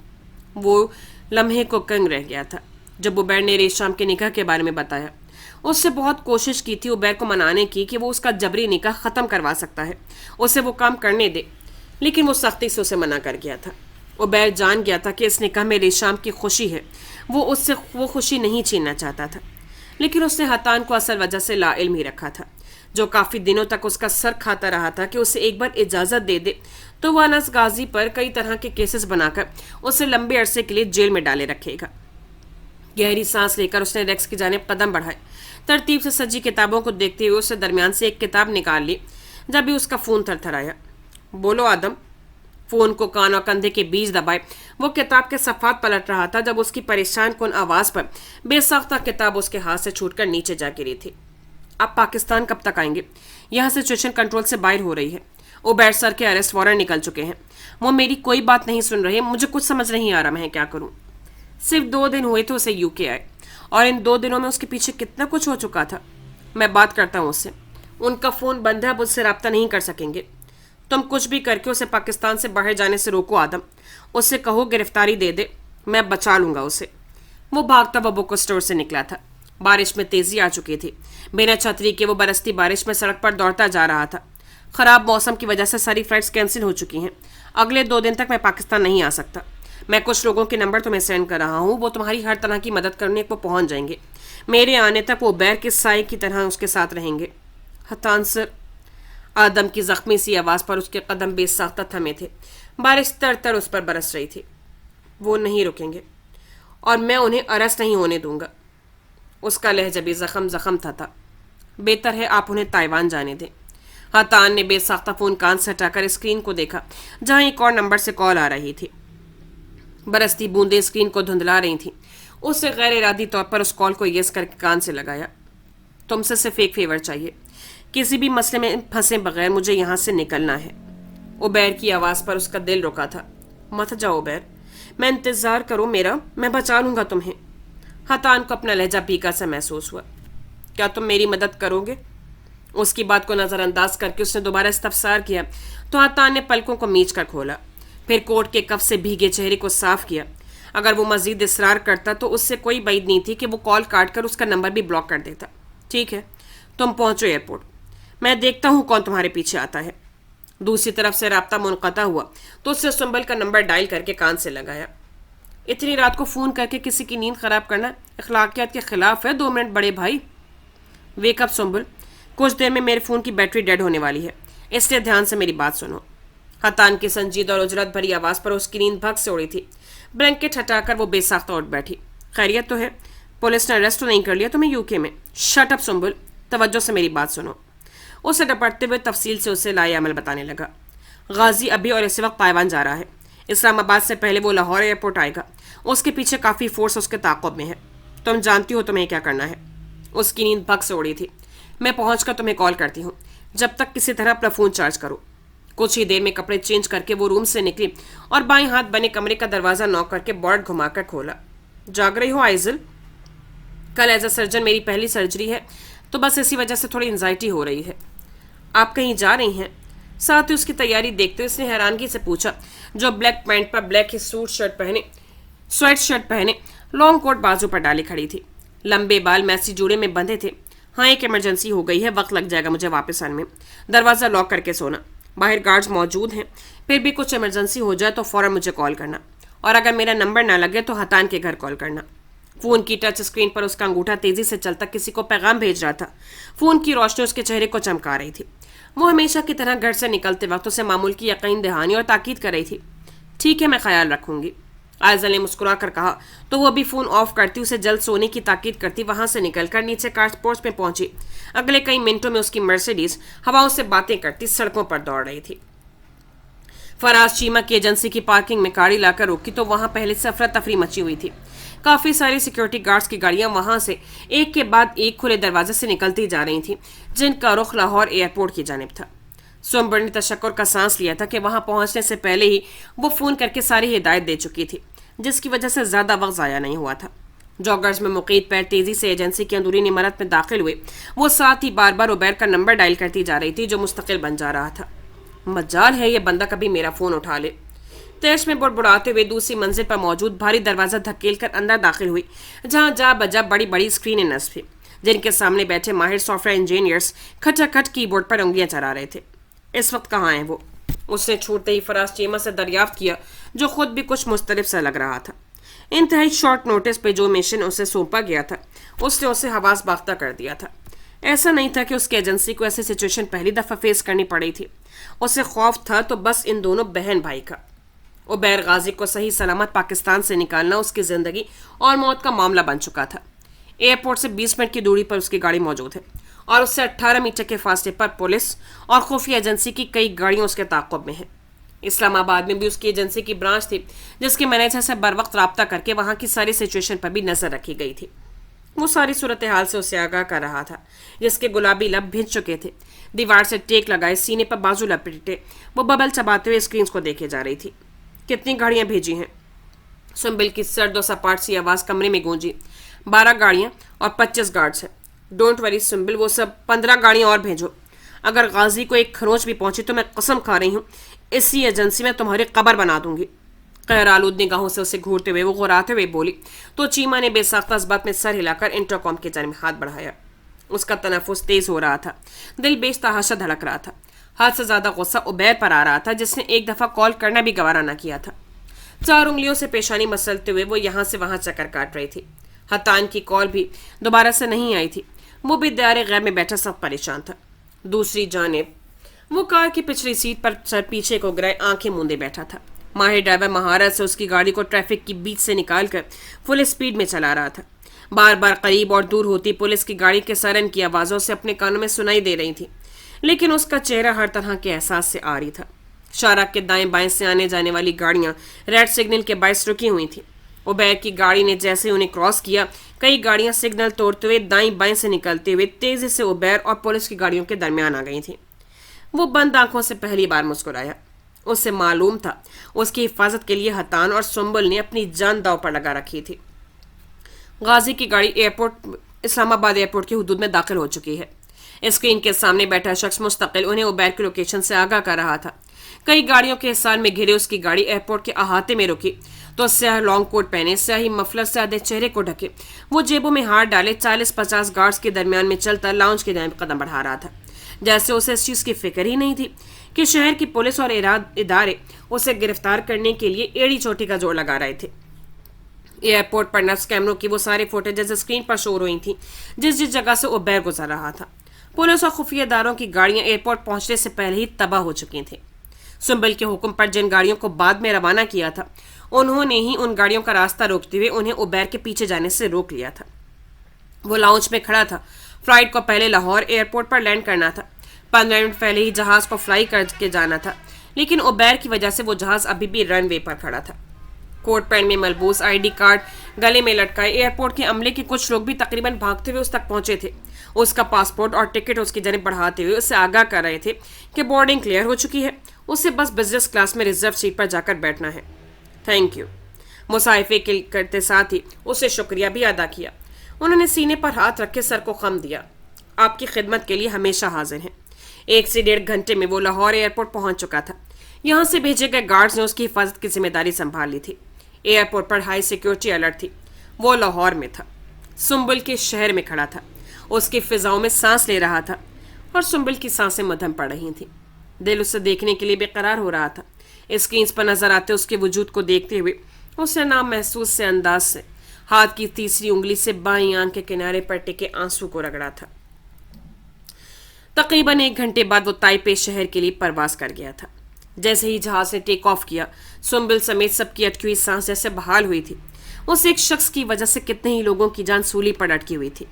وہ لمحے کو کنگ رہ گیا تھا جب عبیر نے ریشام کے نکاح کے بارے میں بتایا۔ اس سے بہت کوشش کی تھی عبیر کو منانے کی کہ وہ اس کا جبری نکاح ختم کروا سکتا ہے، اسے وہ کام کرنے دے، لیکن وہ سختی سے اسے منع کر گیا تھا۔ عبیر جان گیا تھا کہ اس نکاح میں ریشام کی خوشی ہے، وہ اس سے وہ خوشی نہیں چھیننا چاہتا تھا، لیکن اس نے حتان کو اصل وجہ سے لا علم ہی رکھا تھا، جو کافی دنوں تک اس کا سر کھاتا رہا تھا کہ اسے ایک بار اجازت دے دے تو وہ انس غازی پر کئی طرح کے کیسز بنا کر اسے لمبے عرصے کے لیے جیل میں ڈالے رکھے گا۔ گہری سانس لے کر اس نے ریکس کی جانب قدم بڑھائے، ترتیب سے سجی کتابوں کو دیکھتے ہوئے اسے درمیان سے ایک کتاب نکال لی۔ جب بھی اس کا فون تھر تھر آیا، بولو آدم۔ فون کو کان اور کندھے کے بیچ دبائے وہ کتاب کے صفحات پلٹ رہا تھا جب اس کی پریشان کن آواز پر بے ساختہ کتاب اس کے ہاتھ سے چھوٹ کر نیچے جا گری تھی۔ آپ پاکستان کب تک آئیں گے؟ یہاں سچویشن کنٹرول سے باہر ہو رہی ہے، عبیر سر کے اریسٹ وارنٹ نکل چکے ہیں، وہ میری کوئی بات نہیں سن رہے، مجھے کچھ سمجھ نہیں آ رہا میں کیا کروں۔ صرف 2 دن ہوئے تھے اسے یو کے آئے، اور ان 2 دنوں میں اس کے پیچھے کتنا کچھ ہو چکا تھا۔ میں بات کرتا ہوں اس سے، ان کا فون بند ہے، اب اس سے رابطہ نہیں کر سکیں گے۔ تم کچھ بھی کر کے اسے پاکستان سے باہر جانے سے روکو آدم، اس سے کہو گرفتاری دے دے، میں بچا لوں گا اسے۔ وہ بھاگتا ہوا بک اسٹور سے نکلا تھا۔ بارش میں تیزی آ چکی تھی، بنا چھتری کے وہ برستی بارش میں سڑک پر دوڑتا جا رہا تھا۔ خراب موسم کی وجہ سے ساری فلائٹس کینسل ہو چکی ہیں، اگلے 2 دن تک میں پاکستان نہیں آ سکتا۔ میں کچھ لوگوں کے نمبر تمہیں سینڈ کر رہا ہوں، وہ تمہاری ہر طرح کی مدد کرنے کو پہنچ جائیں گے۔ میرے آنے تک وہ عبیر کے سائے کی طرح اس کے ساتھ رہیں گے۔ حتان سر، آدم کی زخمی سی آواز پر اس کے قدم بے ساختہ تھمے تھے۔ بارش تر تر اس پر برس رہی تھی۔ وہ نہیں رکیں گے اور میں انہیں ارسٹ نہیں ہونے دوں گا۔ اس کا لہجہ بھی زخم تھا۔ بہتر ہے آپ انہیں تائیوان جانے دیں۔ حتان نے بے ساختہ فون کان سے ہٹا کر اسکرین کو دیکھا جہاں ایک اور نمبر سے کال آ رہی تھی۔ برستی بوندیں اسکرین کو دھندلا رہی تھیں۔ اس سے غیر ارادی طور پر اس کال کو یس کر کے کان سے لگایا۔ تم سے صرف ایک فیور چاہیے، کسی بھی مسئلے میں پھنسے بغیر مجھے یہاں سے نکلنا ہے۔ عبیر کی آواز پر اس کا دل رکا تھا۔ مت جاؤ عبیر، میں انتظار کرو میرا، میں بچا لوں گا تمہیں۔ حتان کو اپنا لہجہ پیکا سا محسوس ہوا۔ کیا تم میری مدد کرو گے؟ اس کی بات کو نظر انداز کر کے اس نے دوبارہ استفسار کیا تو حتان نے پلکوں کو میچ کر کھولا، پھر کوٹ کے کف سے بھیگے چہرے کو صاف کیا۔ اگر وہ مزید اصرار کرتا تو اس سے کوئی بعید نہیں تھی کہ وہ کال کاٹ کر اس کا نمبر بھی بلاک کر دیتا۔ ٹھیک ہے، تم پہنچو ایئرپورٹ، میں دیکھتا ہوں کون تمہارے پیچھے آتا ہے۔ دوسری طرف سے رابطہ منقطع ہوا تو اس سے سنبل کا نمبر ڈائل کر کے کان سے لگایا۔ اتنی رات کو فون کر کے کسی کی نیند خراب کرنا اخلاقیات کے خلاف ہے 2 منٹ بڑے بھائی۔ ویک اپ سنبل، کچھ دیر میں میرے فون کی بیٹری ڈیڈ ہونے والی ہے، اس لیے دھیان سے میری بات سنو۔ حتان کی سنجیدہ اور اجرت بھری آواز پر اس کی نیند بھگ سے اڑی تھی۔ بلینکٹ ہٹا کر وہ بے ساختہ اٹھ بیٹھی۔ خیریت تو ہے؟ پولیس نے اریسٹ تو نہیں کر لیا تمہیں یو کے میں؟ شٹ اپ سنبل، توجہ سے میری بات سنو۔ اسے ڈپٹتے ہوئے تفصیل سے اسے لائے عمل بتانے لگا۔ غازی ابھی اور اسی وقت تائیوان جا رہا ہے، اسلام آباد سے پہلے وہ لاہور ایئرپورٹ آئے گا. اس کے پیچھے کافی فورس اس کے تعاقب میں ہے. تم جانتی ہو تمہیں کیا کرنا ہے. اس کی نیند بھگ سے اڑی تھی. میں پہنچ کر تمہیں کال کرتی ہوں. جب تک کسی طرح اپنا فون چارج کرو. کچھ ہی دیر میں کپڑے چینج کر کے وہ روم سے نکلی اور بائیں ہاتھ بنے کمرے کا دروازہ نوک کر کے بورڈ گھما کر کھولا. جاگ رہی ہو آئزل؟ کل ایز اے سرجن میری پہلی سرجری ہے تو بس اسی وجہ سے تھوڑی انزائٹی ہو رہی ہے. آپ کہیں جا رہی ہیں؟ ساتھ ہی اس کی تیاری دیکھتے اس نے حیرانگی سے پوچھا. جو بلیک پینٹ پر بلیک ہی سویٹ شرٹ پہنے لانگ کوٹ بازو پر ڈالے کھڑی تھی. لمبے بال میسی جوڑے میں بندھے تھے. ہاں ایک ایمرجنسی ہو گئی ہے, وقت لگ جائے گا مجھے واپس آنے میں. دروازہ لاک کر کے سونا. باہر گارڈز موجود ہیں. پھر بھی کچھ ایمرجنسی ہو جائے تو فوراً مجھے کال کرنا, اور اگر میرا نمبر نہ لگے تو حتان کے گھر کال کرنا. فون کی ٹچ اسکرین پر اس کا انگوٹھا تیزی سے چلتا کسی کو پیغام بھیج رہا تھا. فون کی روشنی اس کے چہرے کو چمکا رہی تھی. وہ ہمیشہ کی طرح گھر سے نکلتے وقت اسے معمول کی یقین دہانی اور تاکید کر رہی تھی. ٹھیک ہے, میں خیال رکھوں گی, آئزل نے مسکرا کر کہا تو وہ بھی فون آف کرتی, اسے جلد سونے کی تاکید کرتی وہاں سے نکل کر نیچے کار پورچ میں پہنچی. اگلے کئی منٹوں میں اس کی مرسیڈیز ہواؤں سے باتیں کرتی سڑکوں پر دوڑ رہی تھی. فراز چیمہ کی ایجنسی کی پارکنگ میں گاڑی لا کر روکی تو وہاں پہلے سے افراتفری مچی ہوئی تھی. کافی ساری سیکیورٹی گارڈز کی گاڑیاں وہاں سے ایک کے بعد ایک کھلے دروازے سے نکلتی جا رہی تھیں, جن کا رخ لاہور ایئرپورٹ کی جانب تھا. سومبر نے تشکر کا سانس لیا تھا کہ وہاں پہنچنے سے پہلے ہی وہ فون کر کے ساری ہدایت دے چکی تھی, جس کی وجہ سے زیادہ وقت ضائع نہیں ہوا تھا. جاگرز میں مقید پیر تیزی سے ایجنسی کی اندرونی عمارت میں داخل ہوئے. وہ ساتھ ہی بار بار عبیر کا نمبر ڈائل کرتی جا رہی تھی جو مستقل بن جا رہا تھا. مجال ہے یہ بندہ کبھی میرا فون اٹھا لے. تیش میں بڑبڑاتے ہوئے دوسری منزل پر موجود بھاری دروازہ دھکیل کر اندر داخل ہوئی, جہاں جا بجا بڑی بڑی اسکرینیں نصب تھیں, جن کے سامنے بیٹھے ماہر سافٹ ویئر انجینئرز کھٹا کھٹ کی بورڈ پر انگلیاں چلا رہے تھے. اس وقت کہاں ہیں وہ؟ اس نے چھوٹتے ہی فراز چیمہ سے دریافت کیا, جو خود بھی کچھ مختلف سا لگ رہا تھا. انتہائی شارٹ نوٹس پہ جو مشن اسے سونپا گیا تھا اس نے اسے حواس باختہ کر دیا تھا. ایسا نہیں تھا کہ اس کی ایجنسی کو ایسی سچویشن پہلی دفعہ فیس کرنی پڑی تھی. اسے خوف تھا تو بس ان دونوں بہن بھائی کا. عبیر غازی کو صحیح سلامت پاکستان سے نکالنا اس کی زندگی اور موت کا معاملہ بن چکا تھا. ایئرپورٹ سے 20 منٹ کی دوری پر اس کی گاڑی موجود ہے, اور اس سے 18 میٹر کے فاصلے پر پولیس اور خفیہ ایجنسی کی کئی گاڑیاں اس کے تعاقب میں ہیں. اسلام آباد میں بھی اس کی ایجنسی کی برانچ تھی, جس کے مینیجر سے بر وقت رابطہ کر کے وہاں کی ساری سچویشن پر بھی نظر رکھی گئی تھی. وہ ساری صورتحال سے اسے آگاہ کر رہا تھا, جس کے گلابی لب بھیج چکے تھے. دیوار سے ٹیک لگائے سینے پر بازو لپیٹے وہ ببل چباتے ہوئے اسکرینز کو دیکھے جا رہی تھی. کتنی گاڑیاں بھیجی ہیں؟ سنبل کی سرد و سپاٹ سی آواز کمرے میں گونجی. 12 گاڑیاں اور 25 گارڈز ہیں. ڈونٹ وری سنبل, وہ سب 15 گاڑیاں اور بھیجو. اگر غازی کو ایک کھروچ بھی پہنچی تو میں قسم کھا رہی ہوں اسی ایجنسی میں تمہاری قبر بنا دوں گی. غیر آلود نگاہوں سے اسے گھورتے ہوئے وہ غراتے ہوئے بولی تو چیمہ نے بے ساختہ اس بات میں سر ہلا کر انٹرکام کی جانب ہاتھ بڑھایا. اس کا تنفس تیز ہو رہا تھا, دل بے تحاشا دھڑک رہا تھا. حد سے زیادہ غصہ عبیر پر آ رہا تھا, جس نے ایک دفعہ کال کرنا بھی گوارا نہ کیا تھا. 4 انگلیوں سے پیشانی مسلتے ہوئے وہ یہاں سے وہاں چکر کاٹ رہی تھی. حتان کی کال بھی دوبارہ سے نہیں آئی تھی. وہ بھی دیار غیب میں بیٹھا سب پریشان تھا. دوسری جانب وہ کار کی پچھلی سیٹ پر سر پیچھے کو گرائے آنکھیں موندے بیٹھا تھا. ماہر ڈرائیور مہارت سے اس کی گاڑی کو ٹریفک کی بیچ سے نکال کر فل اسپیڈ میں چلا رہا تھا. بار بار قریب اور دور ہوتی پولیس کی گاڑی کے سائرن کی آوازوں سے اپنے کانوں میں سنائی دے رہی تھی, لیکن اس کا چہرہ ہر طرح کے احساس سے آری تھا. شارک کے دائیں بائیں سے آنے جانے والی گاڑیاں ریڈ سگنل کے باعث رکی ہوئی تھیں. عبیر کی گاڑی نے جیسے انہیں کراس کیا, کئی گاڑیاں سگنل توڑتے ہوئے دائیں بائیں سے نکلتے ہوئے تیزی سے عبیر اور پولیس کی گاڑیوں کے درمیان آ گئی تھیں. وہ بند آنکھوں سے پہلی بار مسکرایا. اس سے معلوم تھا اس کی حفاظت کے لیے حتان اور سنبل نے اپنی جان داؤ پر لگا رکھی تھی. غازی کی گاڑی اسلام آباد ایئرپورٹ کی حدود میں داخل ہو چکی ہے. اسکرین کے سامنے بیٹھا شخص مستقل انہیں عبیر کی لوکیشن سے آگاہ کر رہا تھا. کئی گاڑیوں کے حصار میں گھرے اس کی گاڑی ایئرپورٹ کے احاطے میں رکی تو سیاہ لانگ کوٹ پہنے, سیاہی مفلر سے آدھے چہرے کو ڈھکے, وہ جیبوں میں ہاتھ ڈالے 40-50 گارڈز کے درمیان میں چلتا لاؤنج کی جانب قدم بڑھا رہا تھا, جیسے اسے اس چیز کی فکر ہی نہیں تھی کہ شہر کی پولیس اور ادارے اسے گرفتار کرنے کے لیے ایڑی چوٹی کا زور لگا رہے تھے. ایئرپورٹ پر نفس کیمروں کی وہ سارے فوٹیجز اسکرین پر شو ہو رہی تھیں جس جگہ سے عبیر گزر رہا تھا. پولیس اور خفیہ اداروں کی گاڑیاں ایئرپورٹ پہنچنے سے پہلے ہی تباہ ہو چکی تھیں. سنبل کے حکم پر جن گاڑیوں کو بعد میں روانہ کیا تھا انہوں نے ہی ان گاڑیوں کا راستہ روکتے ہوئے انہیں عبیر کے پیچھے جانے سے روک لیا تھا. وہ لاؤنج میں کھڑا تھا. فلائٹ کو پہلے لاہور ایئرپورٹ پر لینڈ کرنا تھا. 15 منٹ پہلے ہی جہاز کو فلائی کر کے جانا تھا. لیکن اوبیر کی وجہ سے وہ جہاز ابھی بھی رن وے پر کھڑا تھا، کوٹ پینٹ میں ملبوس، آئی ڈی کارڈ گلے میں لٹکائے۔ ایئرپورٹ کے عملے کے کچھ لوگ بھی تقریباً بھاگتے ہوئے اس تک پہنچے تھے، اس کا پاسپورٹ اور ٹکٹ اس کی جانب بڑھاتے ہوئے اسے آگاہ کر رہے تھے کہ بورڈنگ کلیئر ہو چکی ہے، اسے بس بزنس کلاس میں ریزرو سیٹ پر جا کر بیٹھنا ہے۔ تھینک یو، مصافحے کے کرتے ساتھ ہی اسے شکریہ بھی ادا کیا۔ انہوں نے سینے پر ہاتھ رکھ کے سر کو خم دیا۔ آپ کی خدمت کے لیے ہمیشہ حاضر ہیں۔ 1 سے 1.5 گھنٹے میں وہ لاہور ایئرپورٹ پہنچ چکا تھا۔ یہاں سے بھیجے گئے گارڈز نے اس کی حفاظت کی ذمہ داری سنبھال لی تھی۔ ایئرپورٹ پر ہائی سیکیورٹی الرٹ تھی۔ وہ لاہور میں تھا، سنبل کے شہر میں کھڑا تھا، اس کی فضاؤں میں سانس لے رہا تھا اور سنبل کی سانسیں مدھم پڑ رہی تھیں۔ دل اسے دیکھنے کے لیے بے قرار ہو رہا تھا۔ اسکرینز پر نظر آتے اس کے وجود کو دیکھتے ہوئے اسے نامحسوس سے انداز سے ہاتھ کی تیسری انگلی سے بائیں آنکھ کے کنارے پر ٹکے آنسو کو رگڑا تھا۔ تقریباً 1 گھنٹے بعد وہ تائپے شہر کے لیے پرواز کر گیا تھا۔ جیسے ہی جہاز نے ٹیک آف کیا، سنبل سمیت سب کی اٹکی ہوئی سانس جیسے بحال ہوئی تھی۔ اس ایک شخص کی وجہ سے کتنے ہی لوگوں کی جان سولی پر اٹکی ہوئی تھی۔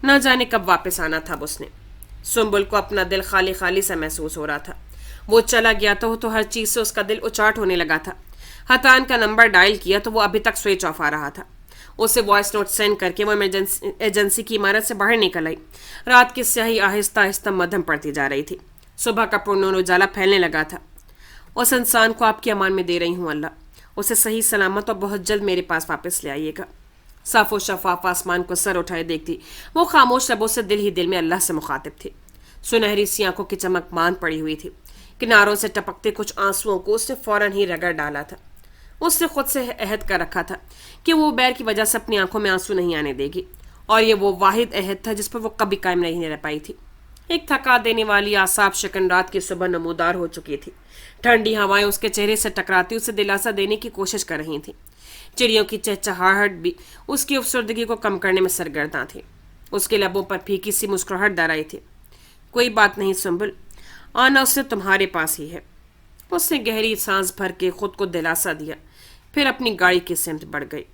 نہ جانے کب واپس آنا تھا اس نے۔ سنبل کو اپنا دل خالی خالی سا محسوس ہو رہا تھا۔ وہ چلا گیا تو ہر چیز سے اس کا دل اچاٹ ہونے لگا تھا۔ حتان کا نمبر ڈائل کیا تو وہ ابھی تک سوئچ آف آ رہا تھا۔ اسے وائس نوٹ سینڈ کر کے وہ ایجنسی کی عمارت سے باہر نکل آئی۔ رات کی سیاہی آہستہ آہستہ مدھم پڑتی جا رہی تھی۔ صبح کا پرنور اجالا پھیلنے لگا تھا۔ اس انسان کو آپ کی امان میں دے رہی ہوں اللہ، اسے صحیح سلامت اور بہت جلد میرے پاس واپس لے آئیے گا۔ صاف و شفاف آسمان کو سر اٹھائے دیکھتی وہ خاموش لبوں سے دل ہی دل میں اللہ سے مخاطب تھی۔ سنہری سی آنکھوں کی چمک باندھ پڑی ہوئی تھی۔ کناروں سے ٹپکتے کچھ آنسوؤں کو اس نے فوراً ہی رگڑ ڈالا تھا۔ اس نے خود سے عہد کر رکھا تھا کہ وہ عبیر کی وجہ سے اپنی آنکھوں میں آنسو نہیں آنے دے گی، اور یہ وہ واحد عہد تھا جس پر وہ کبھی قائم نہیں رہ پائی تھی۔ ایک تھکا دینے والی اعصاب شکن رات کی صبح نمودار ہو چکی تھی۔ ٹھنڈی ہوائیں اس کے چہرے سے ٹکراتی اسے دلاسا دینے کی کوشش کر رہی تھیں۔ چڑیوں کی چہچہاہٹ بھی اس کی افسردگی کو کم کرنے میں سرگرداں تھی۔ اس کے لبوں پر پھیکی سی مسکراہٹ در آئی تھی۔ کوئی بات نہیں سنبل، آنا اس سے تمہارے پاس ہی ہے۔ اس نے گہری سانس بھر کے خود کو دلاسا دیا، پھر اپنی گاڑی کی سمت بڑھ گئی۔